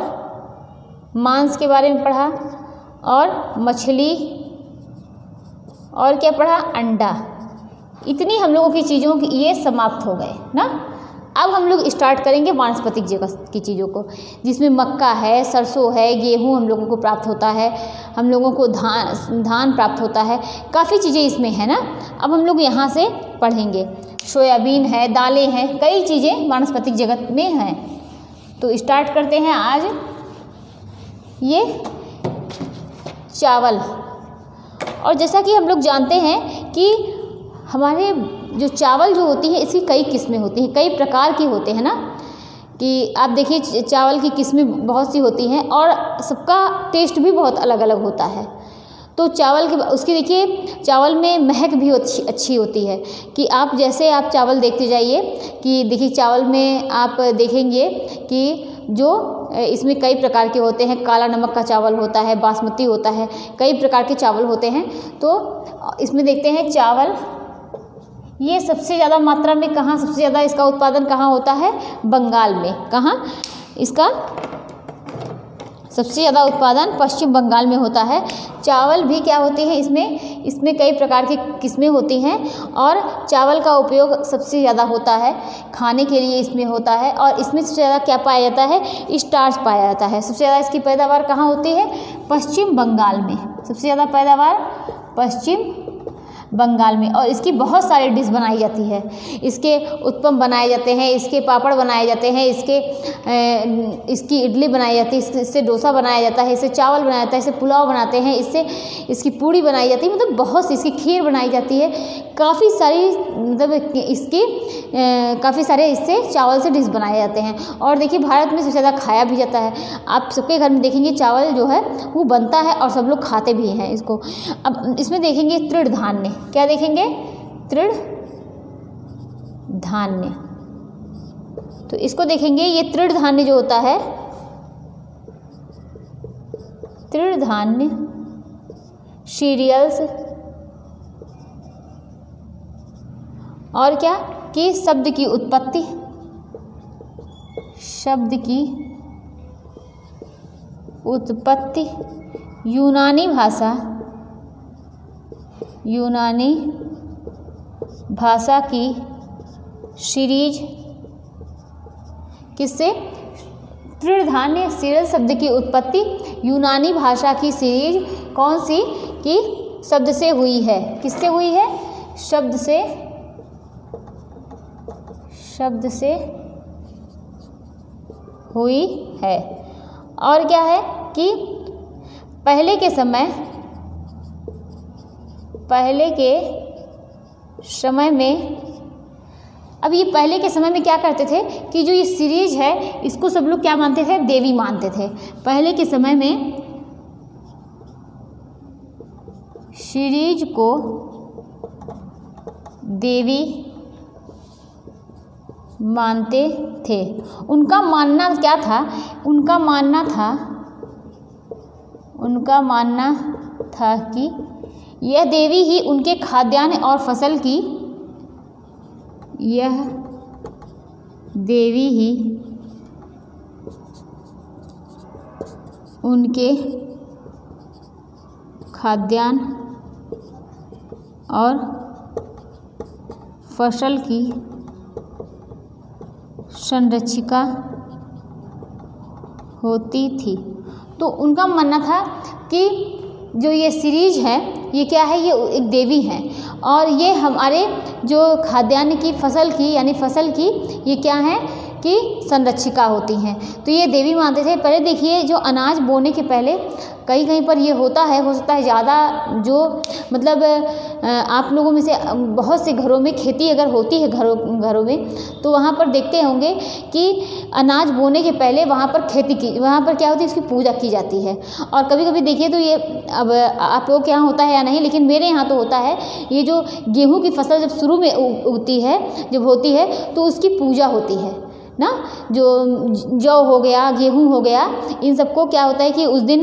मांस के बारे में पढ़ा, और मछली, और क्या पढ़ा, अंडा। इतनी हम लोगों की चीज़ों की ये समाप्त हो गए ना। अब हम लोग स्टार्ट करेंगे वानस्पतिक जगत की चीज़ों को, जिसमें मक्का है, सरसों है, गेहूँ हम लोगों को प्राप्त होता है, हम लोगों को धान प्राप्त होता है, काफ़ी चीज़ें इसमें है ना। अब हम लोग यहाँ से पढ़ेंगे, सोयाबीन है, दालें हैं, कई चीज़ें वानस्पतिक जगत में हैं। तो स्टार्ट करते हैं आज ये चावल। और जैसा कि हम लोग जानते हैं कि हमारे जो चावल जो होती है इसकी कई किस्में होती हैं, कई प्रकार की होते हैं ना, कि आप देखिए चावल की किस्में बहुत सी होती हैं और सबका टेस्ट भी बहुत अलग अलग होता है। तो चावल के उसकी देखिए चावल में महक भी अच्छी होती है, कि आप जैसे आप चावल देखते जाइए कि देखिए चावल में आप देखेंगे कि जो इसमें कई प्रकार के होते हैं, काला नमक का चावल होता है, बासमती होता है, कई प्रकार के चावल होते हैं। तो इसमें देखते हैं चावल ये सबसे ज़्यादा मात्रा में कहाँ, सबसे ज़्यादा इसका उत्पादन कहाँ होता है, बंगाल में। कहाँ इसका सबसे ज़्यादा उत्पादन पश्चिम बंगाल में होता है। चावल भी क्या होते हैं इसमें कई प्रकार की किस्में होती हैं, और चावल का उपयोग सबसे ज़्यादा होता है खाने के लिए इसमें होता है। और इसमें सबसे ज़्यादा क्या पाया जाता है, स्टार्च पाया जाता है। सबसे ज़्यादा इसकी पैदावार कहाँ होती है, पश्चिम बंगाल में। सबसे ज़्यादा पैदावार पश्चिम बंगाल में। और इसकी बहुत सारी डिश बनाई जाती है, इसके उत्पम बनाए जाते हैं, इसके पापड़ बनाए जाते हैं, इसकी इडली बनाई जाती है, इससे डोसा बनाया जाता है, इससे चावल बनाया जाता है, इससे पुलाव बनाते हैं, इसकी पूड़ी बनाई जाती है, मतलब बहुत सी, इसकी खीर बनाई जाती है। काफ़ी सारी मतलब काफ़ी सारे इससे चावल से डिश बनाए जाते हैं। और देखिए भारत में सबसे ज़्यादा खाया भी जाता है। आप सबके घर में देखेंगे चावल जो है वो बनता है और सब लोग खाते भी हैं इसको। अब इसमें देखेंगे तृण धान्य, क्या देखेंगे, तृण धान्य। तो इसको देखेंगे, ये तृण धान्य जो होता है, तृण धान्य सीरियल्स, और क्या कि शब्द की उत्पत्ति यूनानी भाषा की सीरीज, किससे, तृण धान्य सीरियल शब्द की उत्पत्ति यूनानी भाषा की सीरीज कौन सी, कि शब्द से हुई है। किससे हुई है, शब्द से हुई है। और क्या है कि पहले के समय में, अब ये पहले के समय में क्या करते थे कि जो ये सीरीज है इसको सब लोग क्या मानते थे, देवी मानते थे। पहले के समय में सीरीज को देवी मानते थे। उनका मानना क्या था, उनका मानना था कि यह देवी ही उनके खाद्यान्न और फसल की, यह देवी ही उनके खाद्यान्न और फसल की संरक्षिका होती थी। तो उनका मानना था कि जो ये सीरीज है ये क्या है, ये एक देवी है, और ये हमारे जो खाद्यान्न की फसल की, यानी फसल की ये क्या है कि संरक्षिका होती हैं। तो ये देवी मानते थे। पहले देखिए जो अनाज बोने के पहले कहीं कहीं पर ये होता है, हो सकता है ज़्यादा जो मतलब आप लोगों में से बहुत से घरों में खेती अगर होती है घरों में, तो वहाँ पर देखते होंगे कि अनाज बोने के पहले वहाँ पर वहाँ पर क्या होती है, उसकी पूजा की जाती है। और कभी कभी देखिए तो ये, अब आप लोगों के यहाँ होता है या नहीं, लेकिन मेरे यहाँ तो होता है, ये जो गेहूँ की फसल जब शुरू में उगती है, जब होती है तो उसकी पूजा होती है ना, जो जौ हो गया, गेहूँ हो गया, इन सबको क्या होता है कि उस दिन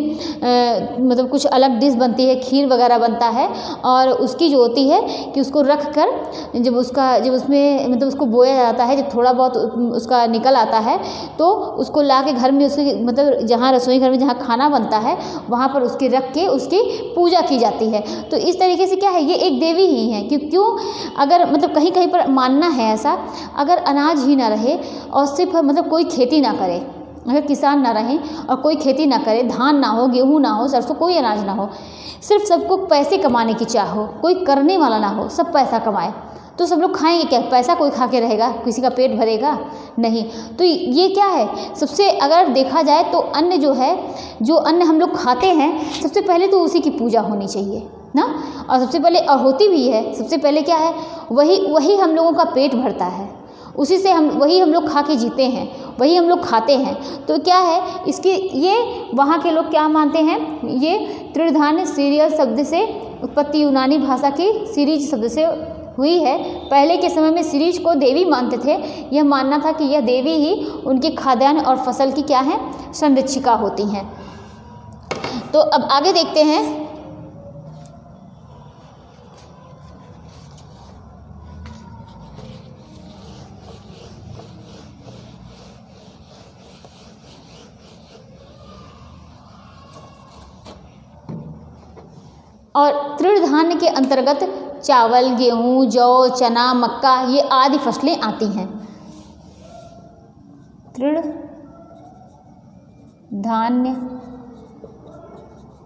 मतलब कुछ अलग डिश बनती है, खीर वगैरह बनता है, और उसकी जो होती है कि उसको रख कर जब उसमें मतलब उसको बोया जाता है, जब थोड़ा बहुत उसका निकल आता है तो उसको ला के घर में उसकी मतलब जहाँ रसोई घर में जहाँ खाना बनता है वहाँ पर उसके रख के उसकी पूजा की जाती है। तो इस तरीके से क्या है, ये एक देवी ही है। क्यों अगर मतलब कहीं कहीं पर मानना है ऐसा, अगर अनाज ही ना रहे और सिर्फ मतलब कोई खेती ना करे, अगर किसान ना रहें और कोई खेती ना करे, धान ना हो, गेहूँ ना हो, सरसों, कोई अनाज ना हो, सिर्फ सबको पैसे कमाने की चाह हो, कोई करने वाला ना हो, सब पैसा कमाए, तो सब लोग खाएंगे क्या? पैसा कोई खा के रहेगा? किसी का पेट भरेगा? नहीं। तो ये क्या है, सबसे अगर देखा जाए तो अन्न जो है, जो अन्न हम लोग खाते हैं, सबसे पहले तो उसी की पूजा होनी चाहिए ना, और सबसे पहले, और होती भी है, सबसे पहले क्या है, वही हम लोगों का पेट भरता है, उसी से वही हम लोग खा के जीते हैं, वही हम लोग खाते हैं। तो क्या है इसकी, ये वहाँ के लोग क्या मानते हैं, ये तृणधान्य सीरियल शब्द से उत्पत्ति यूनानी भाषा की सीरीज शब्द से हुई है। पहले के समय में सीरीज को देवी मानते थे, यह मानना था कि यह देवी ही उनके खाद्यान्न और फसल की क्या है, संरक्षिका होती हैं। तो अब आगे देखते हैं। और तृणधान्य के अंतर्गत चावल, गेहूँ, जौ, चना, मक्का, ये आदि फसलें आती हैं। तृणधान्य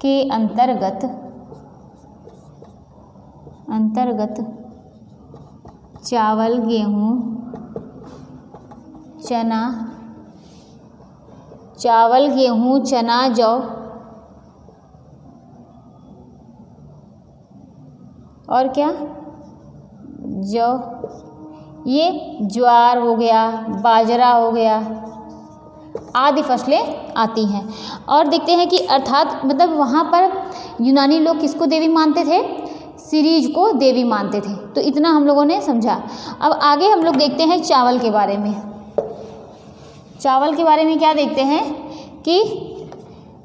के अंतर्गत चावल, गेहूँ, चना, जौ और क्या, जौ, ये ज्वार हो गया, बाजरा हो गया, आदि फसलें आती हैं। और देखते हैं कि अर्थात मतलब वहाँ पर यूनानी लोग किसको देवी मानते थे, सीरीज को देवी मानते थे। तो इतना हम लोगों ने समझा। अब आगे हम लोग देखते हैं चावल के बारे में। चावल के बारे में क्या देखते हैं कि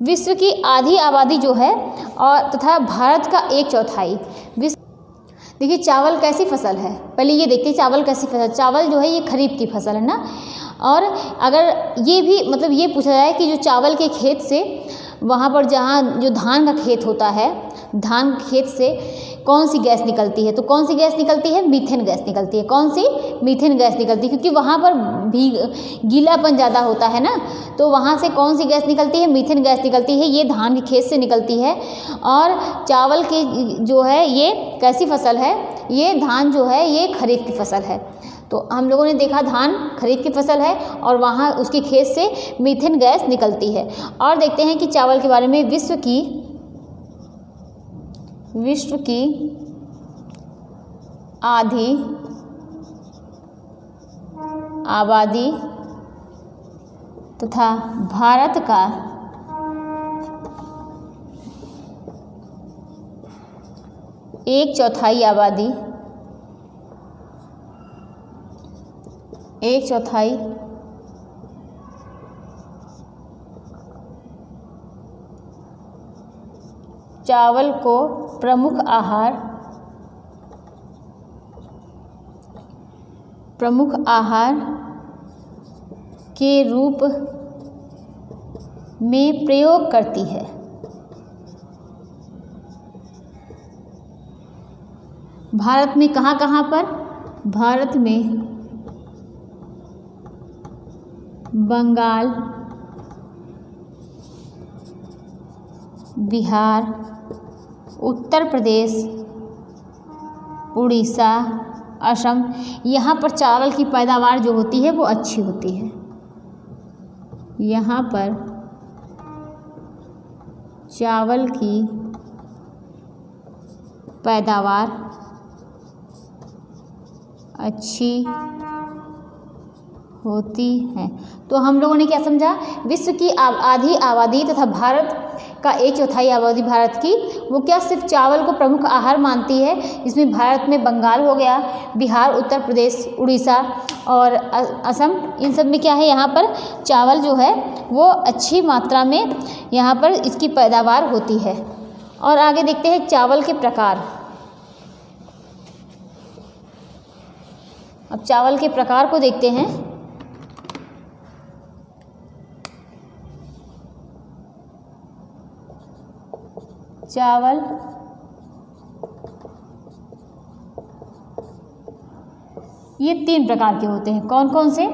विश्व की आधी आबादी जो है और तथा भारत का 1/4 विश्व। देखिए चावल कैसी फसल है, पहले ये देखते हैं चावल कैसी फसल। चावल जो है ये खरीफ की फसल है ना, और अगर ये भी मतलब ये पूछा जाए कि जो चावल के खेत से वहाँ पर जहाँ जो धान का खेत होता है, धान के खेत से कौन सी गैस निकलती है, तो कौन सी गैस निकलती है, मीथेन गैस निकलती है। कौन सी, मीथेन गैस निकलती है, क्योंकि वहाँ पर भी गीलापन ज़्यादा होता है ना, तो वहाँ से कौन सी गैस निकलती है, मीथेन गैस निकलती है। ये धान के खेत से निकलती है। और चावल की जो है ये कैसी फसल है, ये धान जो है ये खरीफ की फसल है। तो हम लोगों ने देखा धान खरीफ की फसल है और वहाँ उसके खेत से मीथेन गैस निकलती है। और देखते हैं कि चावल के बारे में, विश्व की आधी आबादी तथा भारत का 1/4 आबादी, 1/4 चावल को प्रमुख आहार के रूप में प्रयोग करती है। भारत में कहाँ पर, भारत में बंगाल, बिहार, उत्तर प्रदेश, उड़ीसा, असम, यहाँ पर चावल की पैदावार जो होती है वो अच्छी होती है। यहाँ पर चावल की पैदावार अच्छी होती है। तो हम लोगों ने क्या समझा, विश्व की आधी आबादी तथा भारत का 1/4 आबादी भारत की वो क्या सिर्फ चावल को प्रमुख आहार मानती है। इसमें भारत में बंगाल हो गया, बिहार, उत्तर प्रदेश, उड़ीसा और असम, इन सब में क्या है, यहाँ पर चावल जो है वो अच्छी मात्रा में यहाँ पर इसकी पैदावार होती है। और आगे देखते हैं चावल के प्रकार। अब चावल के प्रकार को देखते हैं। चावल ये 3 प्रकार के होते हैं। कौन कौन से?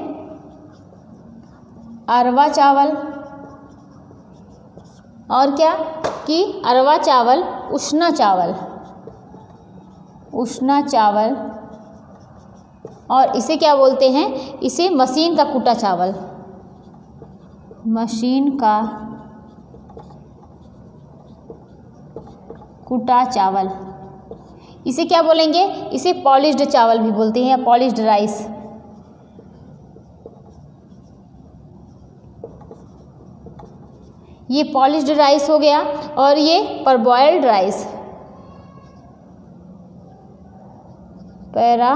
अरवा चावल, और क्या कि अरवा चावल, उष्णा चावल, उष्णा चावल, और इसे क्या बोलते हैं? इसे मशीन का कूटा चावल, मशीन का कूटा चावल। इसे क्या बोलेंगे? इसे पॉलिश्ड चावल भी बोलते हैं या पॉलिश्ड राइस। ये पॉलिश्ड राइस हो गया, और ये परबॉइल्ड राइस, पैरा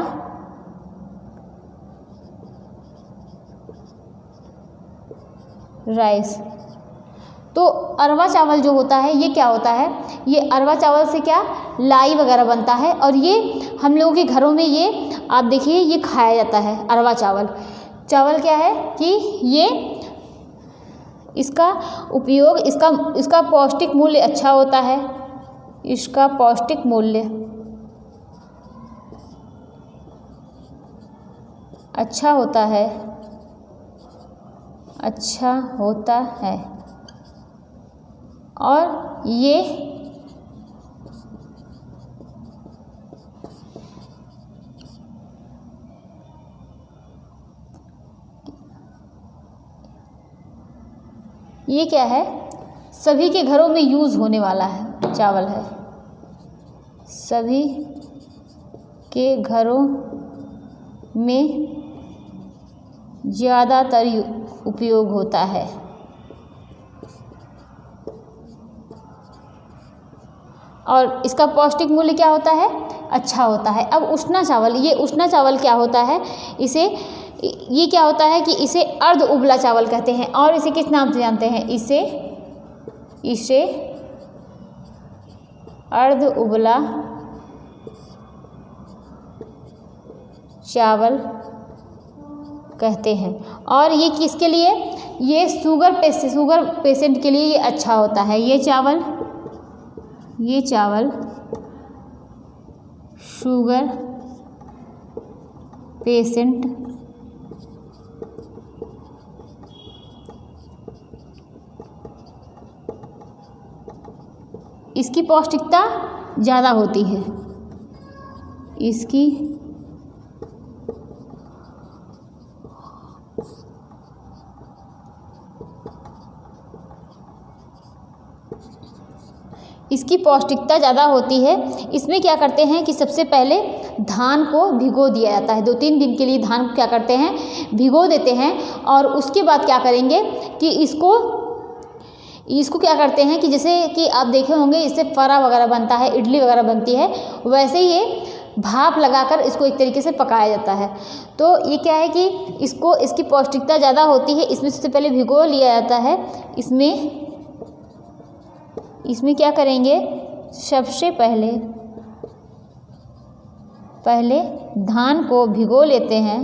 राइस। तो अरवा चावल जो होता है ये क्या होता है? ये अरवा चावल से क्या लाई वगैरह बनता है, और ये हम लोगों के घरों में ये आप देखिए ये खाया जाता है। अरवा चावल, चावल क्या है कि ये इसका उपयोग, इसका पौष्टिक मूल्य अच्छा होता है, इसका पौष्टिक मूल्य अच्छा होता है, अच्छा होता है, और ये क्या है? सभी के घरों में यूज़ होने वाला है चावल है, सभी के घरों में ज़्यादातर उपयोग होता है। और इसका पौष्टिक मूल्य क्या होता है? अच्छा होता है। अब उष्णा चावल, ये उष्णा चावल क्या होता है? ये क्या होता है कि इसे अर्ध उबला चावल कहते हैं, और इसे किस नाम से जानते हैं? इसे अर्ध उबला चावल कहते हैं। और ये किसके लिए? ये शुगर पेशेंट के लिए ये अच्छा होता है। ये चावल शुगर पेशेंट इसकी पौष्टिकता ज़्यादा होती है, इसकी पौष्टिकता ज़्यादा होती है। इसमें क्या करते हैं कि सबसे पहले धान को भिगो दिया जाता है। 2-3 दिन के लिए धान को क्या करते हैं? भिगो देते हैं, और उसके बाद क्या करेंगे कि इसको क्या करते हैं कि जैसे कि आप देखे होंगे इससे फरा वगैरह बनता है, इडली वगैरह बनती है, वैसे ही ये भाप लगाकर इसको एक तरीके से पकाया जाता है। तो ये क्या है कि इसकी पौष्टिकता ज़्यादा होती है। इसमें सबसे पहले भिगो लिया जाता है। इसमें क्या करेंगे? सबसे पहले धान को भिगो लेते हैं,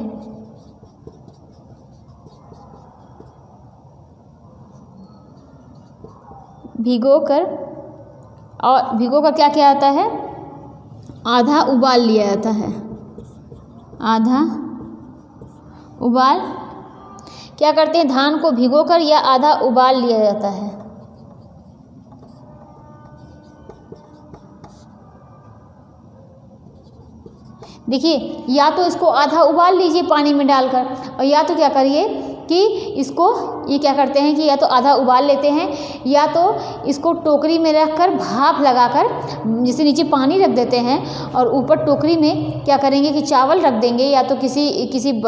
भिगोकर क्या किया जाता है? आधा उबाल लिया जाता है। आधा उबाल क्या करते हैं? धान को भिगोकर या आधा उबाल लिया जाता है। देखिए, या तो इसको आधा उबाल लीजिए पानी में डालकर, और या तो क्या करिए कि इसको ये क्या करते हैं कि या तो आधा उबाल लेते हैं या तो इसको टोकरी में रखकर भाप लगाकर, जैसे नीचे पानी रख देते हैं और ऊपर टोकरी में क्या करेंगे कि चावल रख देंगे या तो किसी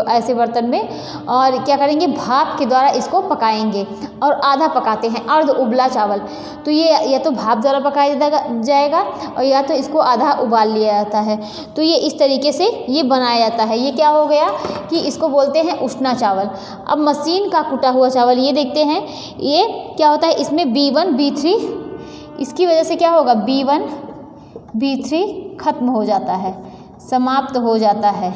ऐसे बर्तन में, और क्या करेंगे भाप के द्वारा इसको पकाएंगे और आधा पकाते हैं अर्ध उबला चावल। तो ये या तो भाप द्वारा पकाया जाएगा और या तो इसको आधा उबाल लिया जाता है। तो ये इस तरीके से ये बनाया जाता है। ये क्या हो गया कि इसको बोलते हैं उष्णा चावल। अब मशीन का कुटा हुआ चावल ये देखते हैं, ये क्या होता है, इसमें B1 B3, इसकी वजह से क्या होगा B1 B3 खत्म हो जाता है, समाप्त हो जाता है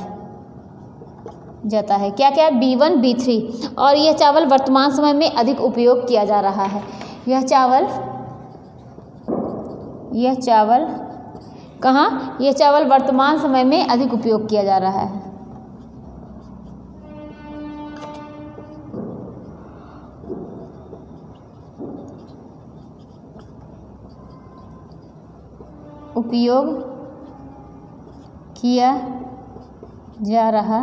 क्या क्या B1 B3। और यह चावल वर्तमान समय में अधिक उपयोग किया जा रहा है। यह चावल कहाँ, यह चावल वर्तमान समय में अधिक उपयोग किया जा रहा है। उपयोग किया जा रहा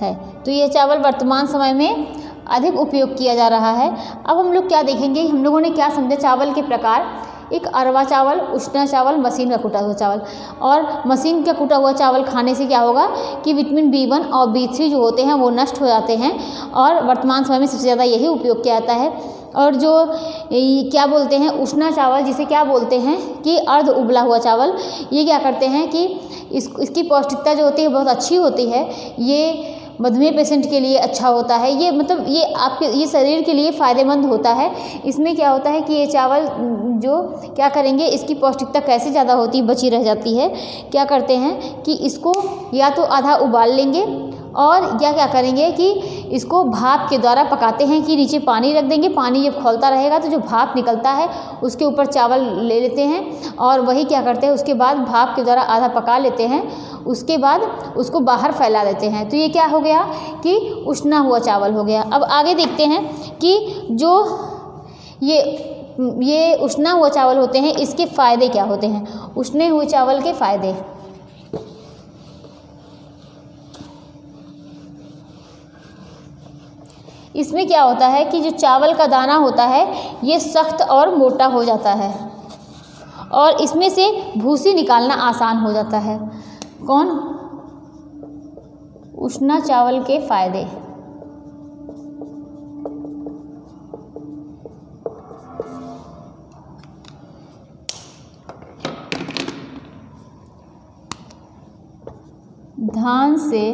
है। तो यह चावल वर्तमान समय में अधिक उपयोग किया जा रहा है। अब हम लोग क्या देखेंगे, हम लोगों ने क्या समझा चावल के प्रकार, एक अरवा चावल, उष्णा चावल, मशीन का कुटा हुआ चावल। और मशीन का कुटा हुआ चावल खाने से क्या होगा कि विटामिन B1 और B3 जो होते हैं वो नष्ट हो जाते हैं और वर्तमान समय में सबसे ज़्यादा यही उपयोग किया जाता है। और जो क्या बोलते हैं उष्णा चावल, जिसे क्या बोलते हैं कि अर्ध उबला हुआ चावल, ये क्या करते हैं कि इसकी पौष्टिकता जो होती है बहुत अच्छी होती है। ये मधुमेह पेशेंट के लिए अच्छा होता है। ये मतलब ये आपके ये शरीर के लिए फ़ायदेमंद होता है। इसमें क्या होता है कि ये चावल जो क्या करेंगे, इसकी पौष्टिकता कैसे ज़्यादा होती है, बची रह जाती है। क्या करते हैं कि इसको या तो आधा उबाल लेंगे और या क्या करेंगे कि इसको भाप के द्वारा पकाते हैं कि नीचे पानी रख देंगे, पानी जब खौलता रहेगा तो जो भाप निकलता है उसके ऊपर चावल ले लेते हैं और वही क्या करते हैं उसके बाद भाप के द्वारा आधा पका लेते हैं, उसके बाद उसको बाहर फैला देते हैं। तो ये क्या हो गया कि उष्णा हुआ चावल हो गया। अब आगे देखते हैं कि जो ये उष्णा हुआ चावल होते हैं इसके फ़ायदे क्या होते हैं। उष्णे हुए चावल के फ़ायदे, इसमें क्या होता है कि जो चावल का दाना होता है ये सख्त और मोटा हो जाता है और इसमें से भूसी निकालना आसान हो जाता है। कौन, उष्णा चावल के फायदे, धान से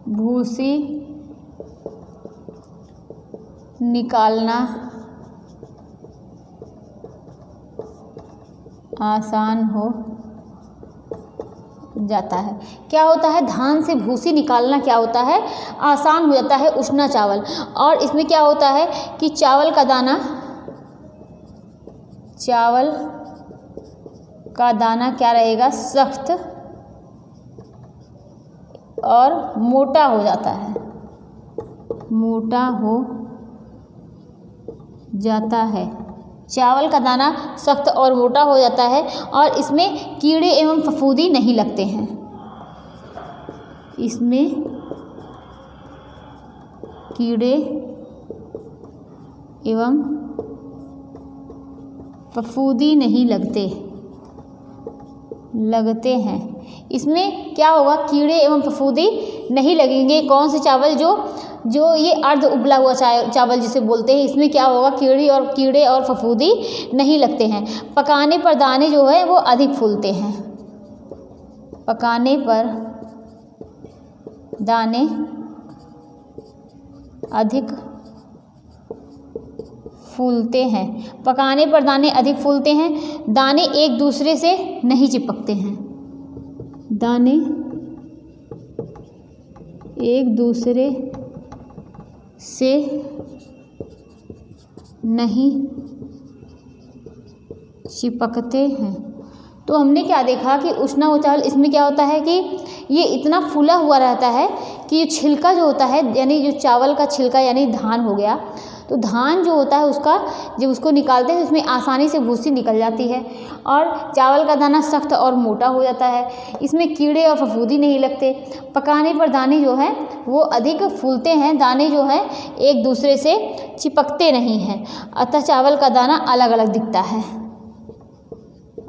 भूसी निकालना आसान हो जाता है। क्या होता है, धान से भूसी निकालना क्या होता है, आसान हो जाता है उष्णा चावल। और इसमें क्या होता है कि चावल का दाना क्या रहेगा, सख्त और मोटा हो जाता है, मोटा हो जाता है। चावल का दाना सख्त और मोटा हो जाता है और इसमें कीड़े एवं फफूंदी नहीं लगते हैं। इसमें कीड़े एवं फफूंदी नहीं लगते हैं। इसमें क्या होगा, कीड़े एवं फफूंदी नहीं लगेंगे। कौन से चावल, जो ये अर्ध उबला हुआ चावल जिसे बोलते हैं, इसमें क्या होगा, कीड़े और फफूंदी नहीं लगते हैं। पकाने पर दाने जो है वो अधिक फूलते हैं, पकाने पर दाने अधिक फूलते हैं, पकाने पर दाने अधिक फूलते हैं। दाने एक दूसरे से नहीं चिपकते हैं, दाने एक दूसरे से नहीं चिपकते हैं। तो हमने क्या देखा कि उष्णा हुआ चावल, इसमें क्या होता है कि ये इतना फूला हुआ रहता है कि ये छिलका जो होता है, यानी जो चावल का छिलका यानी धान हो गया, तो धान जो होता है उसका जब उसको निकालते हैं तो उसमें आसानी से भूसी निकल जाती है और चावल का दाना सख्त और मोटा हो जाता है। इसमें कीड़े और फफूंदी नहीं लगते। पकाने पर दाने जो हैं वो अधिक फूलते हैं, दाने जो हैं एक दूसरे से चिपकते नहीं हैं, अतः चावल का दाना अलग अलग दिखता है।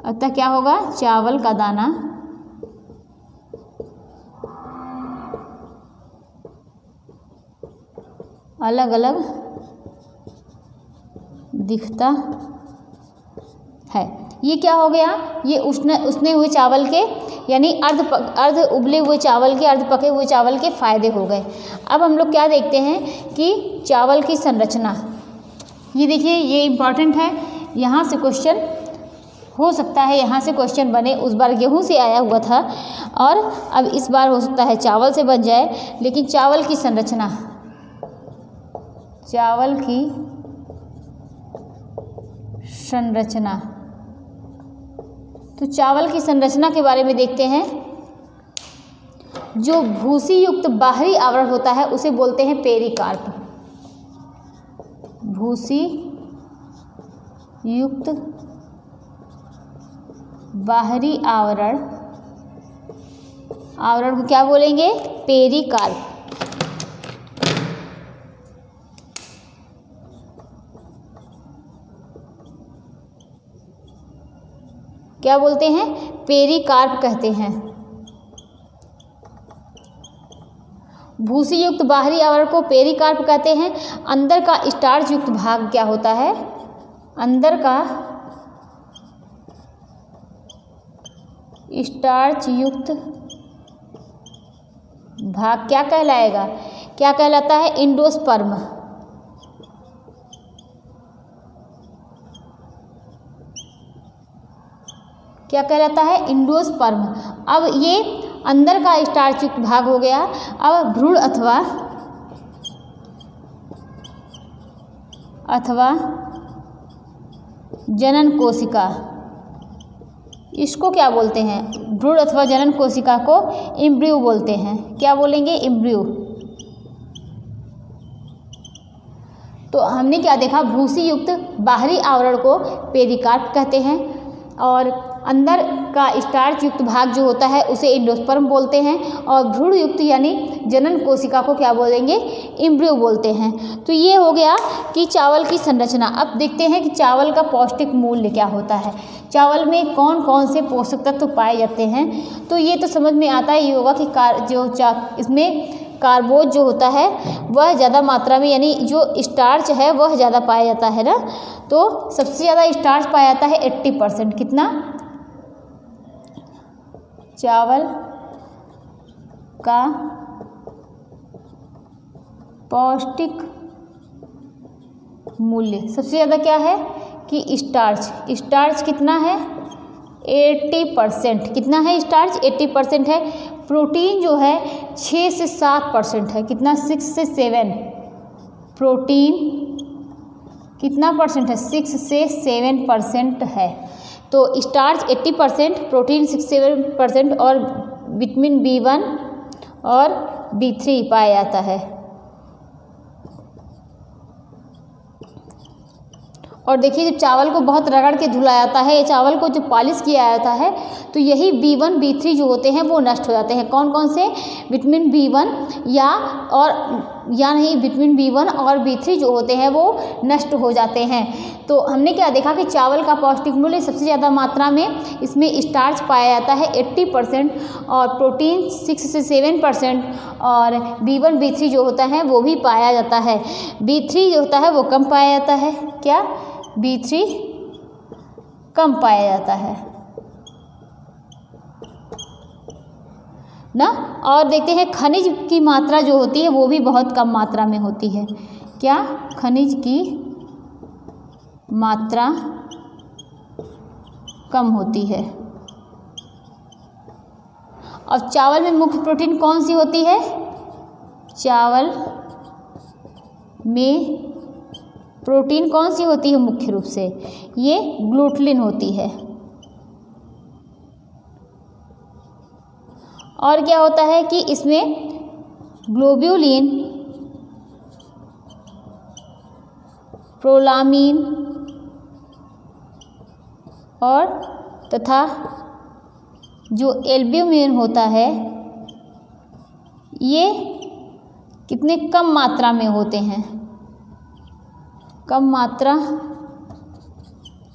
अतः क्या होगा, चावल का दाना अलग अलग दिखता है। ये क्या हो गया, ये उसने हुए चावल के यानी अर्ध उबले हुए चावल के, अर्ध पके हुए चावल के फ़ायदे हो गए। अब हम लोग क्या देखते हैं कि चावल की संरचना, ये देखिए ये इम्पॉर्टेंट है, यहाँ से क्वेश्चन हो सकता है, यहाँ से क्वेश्चन बने। उस बार गेहूं से आया हुआ था और अब इस बार हो सकता है चावल से बन जाए। लेकिन चावल की संरचना, चावल की संरचना, तो चावल की संरचना के बारे में देखते हैं। जो भूसी युक्त बाहरी आवरण होता है उसे बोलते हैं पेरिकार्प। भूसी युक्त बाहरी आवरण को क्या बोलेंगे, पेरिकार्प। क्या बोलते हैं, पेरिकार्प कहते हैं। भूसी युक्त बाहरी आवरण को पेरिकार्प कहते हैं। अंदर का स्टार्च युक्त भाग क्या होता है, अंदर का स्टार्च युक्त भाग क्या कहलाएगा, क्या कहलाता है, एंडोस्पर्म। क्या कहलाता है, एंडोस्पर्म। अब ये अंदर का स्टार्च युक्त भाग हो गया। अब भ्रूण अथवा जनन कोशिका, इसको क्या बोलते हैं, भ्रूण अथवा जनन कोशिका को एम्ब्रियो बोलते हैं। क्या बोलेंगे, एम्ब्रियो। तो हमने क्या देखा, भूसी युक्त बाहरी आवरण को पेरिकार्प कहते हैं और अंदर का स्टार्च युक्त भाग जो होता है उसे एंडोस्पर्म बोलते हैं और भ्रूण युक्त यानी जनन कोशिका को क्या बोलेंगे, एम्ब्रियो बोलते हैं। तो ये हो गया कि चावल की संरचना। अब देखते हैं कि चावल का पौष्टिक मूल्य क्या होता है, चावल में कौन कौन से पोषक तत्व पाए जाते हैं। तो ये तो समझ में आता ही होगा कि इसमें कार्बोज जो होता है वह ज़्यादा मात्रा में, यानी जो स्टार्च है वह ज़्यादा पाया जाता है ना। तो सबसे ज़्यादा स्टार्च पाया जाता है 80%। कितना, चावल का पौष्टिक मूल्य सबसे ज़्यादा क्या है कि स्टार्च कितना है, 80%। कितना है स्टार्च, 80% है। प्रोटीन जो है 6 से 7% है। कितना, 6 से 7। प्रोटीन कितना परसेंट है, 6 से 7% है। तो स्टार्च 80%, प्रोटीन 6 से 7% और विटामिन B1 और B3 पाया जाता है। और देखिए जब चावल को बहुत रगड़ के धुला जाता है, चावल को जब पॉलिश किया जाता है तो यही B1 B3 जो होते हैं वो नष्ट हो जाते हैं। कौन कौन से, विटामिन B1 विटामिन B1 और B3 जो होते हैं वो नष्ट हो जाते हैं। तो हमने क्या देखा कि चावल का पौष्टिक मूल्य सबसे ज़्यादा मात्रा में इसमें स्टार्च पाया जाता है 80% और प्रोटीन 6 से 7% और B1 B3 जो होता है वो भी पाया जाता है। B3 जो होता है वो कम पाया जाता है। क्या, B3 कम पाया जाता है ना। और देखते हैं खनिज की मात्रा जो होती है वो भी बहुत कम मात्रा में होती है। क्या, खनिज की मात्रा कम होती है। और चावल में मुख्य प्रोटीन कौन सी होती है, चावल में प्रोटीन कौन सी होती है मुख्य रूप से, ये ग्लूटेलिन होती है। और क्या होता है कि इसमें ग्लोब्यूलिन प्रोलामीन और तथा जो एल्ब्यूमिन होता है ये कितने कम मात्रा में होते हैं, कम मात्रा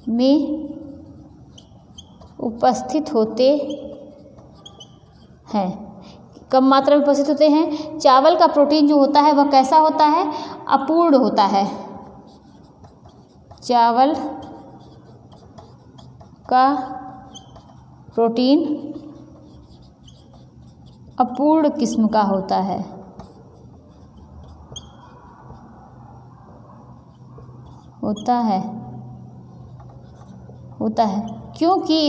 में उपस्थित होते हैं, कम मात्रा में उपस्थित होते हैं। चावल का प्रोटीन जो होता है वह कैसा होता है, अपूर्ण होता है। चावल का प्रोटीन अपूर्ण किस्म का होता है। होता है क्योंकि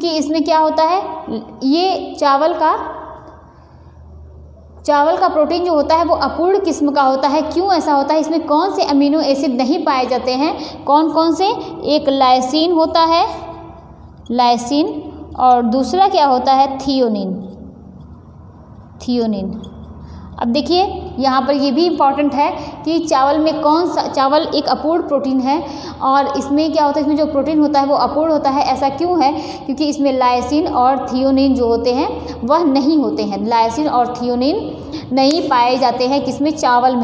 इसमें क्या होता है, ये चावल का प्रोटीन जो होता है वो अपूर्ण किस्म का होता है। क्यों ऐसा होता है, इसमें कौन से अमीनो एसिड नहीं पाए जाते हैं, कौन कौन से, एक लाइसिन होता है, लाइसिन, और दूसरा क्या होता है, थियोनिन। अब देखिए यहाँ पर ये भी इम्पॉर्टेंट है कि चावल में चावल एक अपूर्ण प्रोटीन है और इसमें क्या होता है, इसमें जो प्रोटीन होता है वो अपूर्ण होता है। ऐसा क्यों है, क्योंकि इसमें लाइसिन और थियोनिन जो होते हैं वह नहीं होते हैं, लाइसिन और थियोनिन नहीं पाए जाते हैं। किसमें, चावल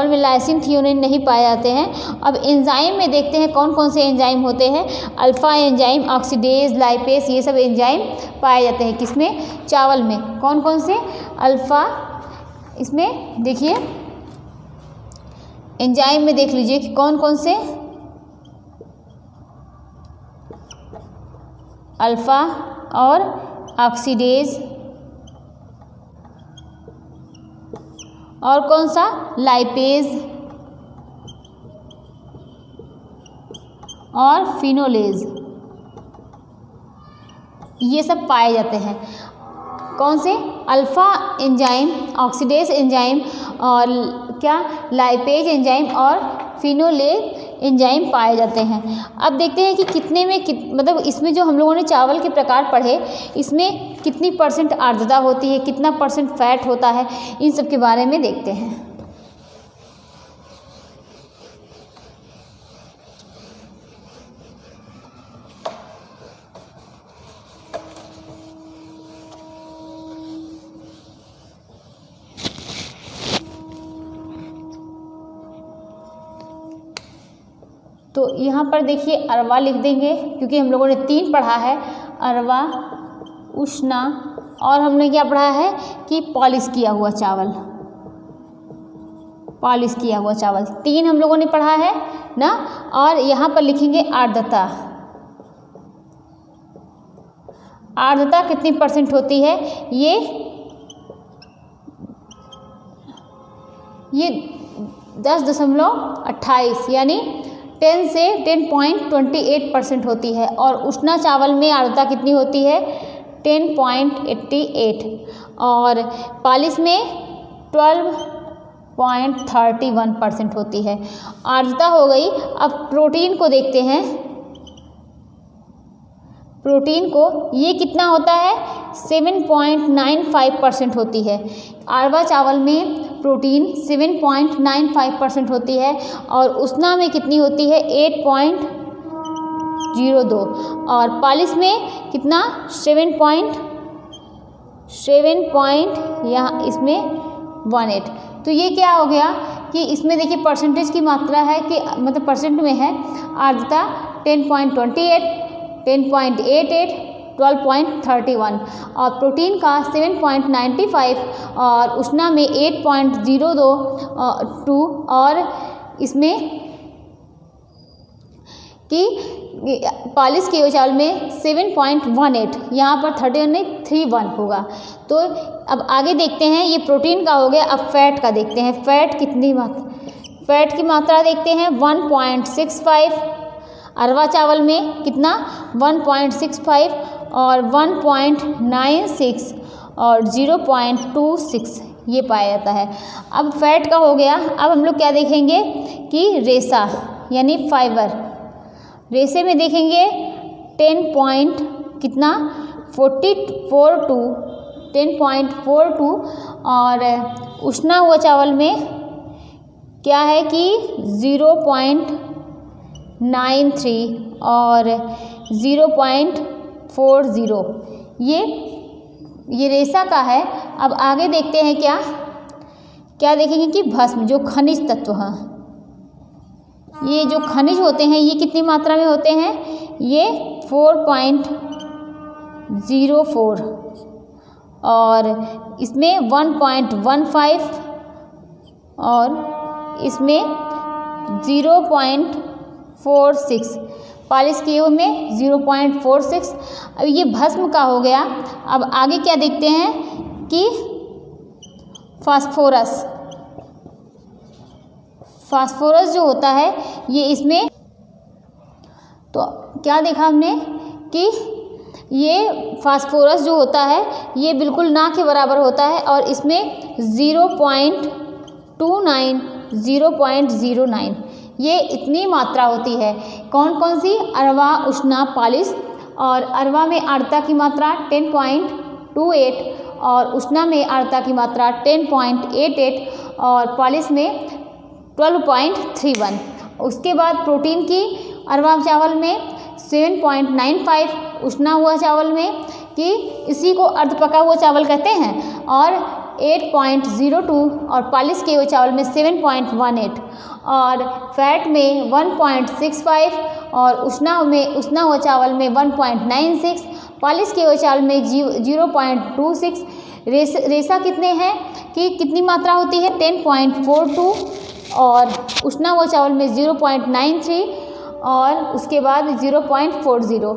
में लाइसिन थियोनिन नहीं पाए जाते हैं। अब एंजाइम में देखते हैं कौन कौन से एंजाइम होते हैं, अल्फा एंजाइम, ऑक्सीडेज, लाइपेस, ये सब एंजाइम पाए जाते हैं। किसमें, चावल में। कौन कौन से, अल्फा, इसमें देखिए एंजाइम में देख लीजिए कि कौन कौन से, अल्फा और ऑक्सीडेज, और कौन सा, लाइपेज और फिनोलेज, ये सब पाए जाते हैं। कौन से, अल्फा एंजाइम, ऑक्सीडेज एंजाइम और क्या, लाइपेज एंजाइम और फिनोलेज एंजाइम पाए जाते हैं। अब देखते हैं कि कितने में मतलब इसमें जो हम लोगों ने चावल के प्रकार पढ़े, इसमें कितनी % आर्द्रता होती है, कितना % फैट होता है, इन सब के बारे में देखते हैं। तो यहाँ पर देखिए अरवा लिख देंगे क्योंकि हम लोगों ने 3 पढ़ा है, अरवा, उष्णा, और हमने क्या पढ़ा है कि पॉलिश किया हुआ चावल, 3 हम लोगों ने पढ़ा है ना। और यहाँ पर लिखेंगे आर्द्रता, कितनी % होती है, ये 10.28 यानी 10 से 10.28% होती है। और उष्णा चावल में आर्द्रता कितनी होती है, 10.88, और पॉलिश में 12.31% होती है। आर्द्रता हो गई। अब प्रोटीन को देखते हैं, प्रोटीन को ये कितना होता है, 7.95% होती है। अरवा चावल में प्रोटीन 7.95% होती है और उष्णा में कितनी होती है, 8.02, और पॉलिश में कितना, 7 यहाँ इसमें 18। तो ये क्या हो गया कि इसमें देखिए परसेंटेज की मात्रा है कि मतलब % में है, आर्द्रता 10.28, 10.88, 12.31, और प्रोटीन का 7.95 और उष्णा में 8.02, और इसमें कि पॉलिश किए हुए चावल में 7.18, यहाँ पर 31 नहीं 31 होगा। तो अब आगे देखते हैं, ये प्रोटीन का हो गया। अब फैट का देखते हैं, फैट की मात्रा देखते हैं, 1.65, अरवा चावल में कितना, 1.65 और 1.96 और 0.26 ये पाया जाता है। अब फैट का हो गया। अब हम लोग क्या देखेंगे कि रेशा यानी फाइबर, रेशे में देखेंगे 10 पॉइंट कितना 44 to 10.42 और उष्णा हुआ चावल में क्या है कि 0.93 और 0.40 ये रेशा का है। अब आगे देखते हैं क्या देखेंगे कि भस्म जो खनिज तत्व हैं, ये जो खनिज होते हैं ये कितनी मात्रा में होते हैं, ये 4.04 और इसमें 1.15 और इसमें 0.46 पालिश किए हुए में 0.46। अब ये भस्म का हो गया। अब आगे क्या देखते हैं कि फास्फोरस जो होता है ये इसमें, तो क्या देखा हमने कि ये फास्फोरस जो होता है ये बिल्कुल ना के बराबर होता है और इसमें 0.29 0.09 ये इतनी मात्रा होती है। कौन कौन सी, अरवा, उष्णा, पालिश। और अरवा में आर्द्रता की मात्रा 10.28 और उष्णा में आर्द्रता की मात्रा 10.88 और पालिश में 12.31। उसके बाद प्रोटीन की अरवा चावल में 7.95, उष्णा हुआ चावल में कि इसी को अर्ध पका हुआ चावल कहते हैं, और 8.02 और पालिश किए हुए चावल में 7.18 और फैट में 1.65 और उष्णा हुआ चावल में 1.96, पालिश किए हुए चावल में 0.26। रेशा कितने हैं कि कितनी मात्रा होती है, 10.42 और उष्णा हुआ चावल में 0.93 और उसके बाद 0.40।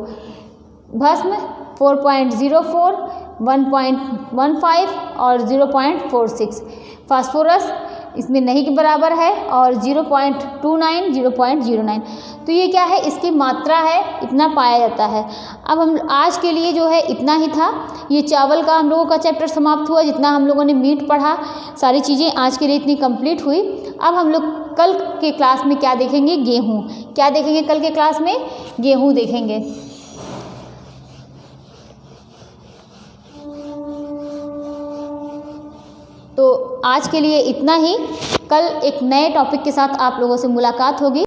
भस्म 4.04, 1.15 और 0.46। फास्फोरस इसमें नहीं के बराबर है और 0.29 0.09। तो ये क्या है, इसकी मात्रा है, इतना पाया जाता है। अब हम आज के लिए जो है इतना ही था। ये चावल का हम लोगों का चैप्टर समाप्त हुआ। जितना हम लोगों ने मीट पढ़ा, सारी चीज़ें आज के लिए इतनी कंप्लीट हुई। अब हम लोग कल के क्लास में क्या देखेंगे, गेहूँ। क्या देखेंगे कल के क्लास में, गेहूँ देखेंगे। तो आज के लिए इतना ही। कल एक नए टॉपिक के साथ आप लोगों से मुलाकात होगी।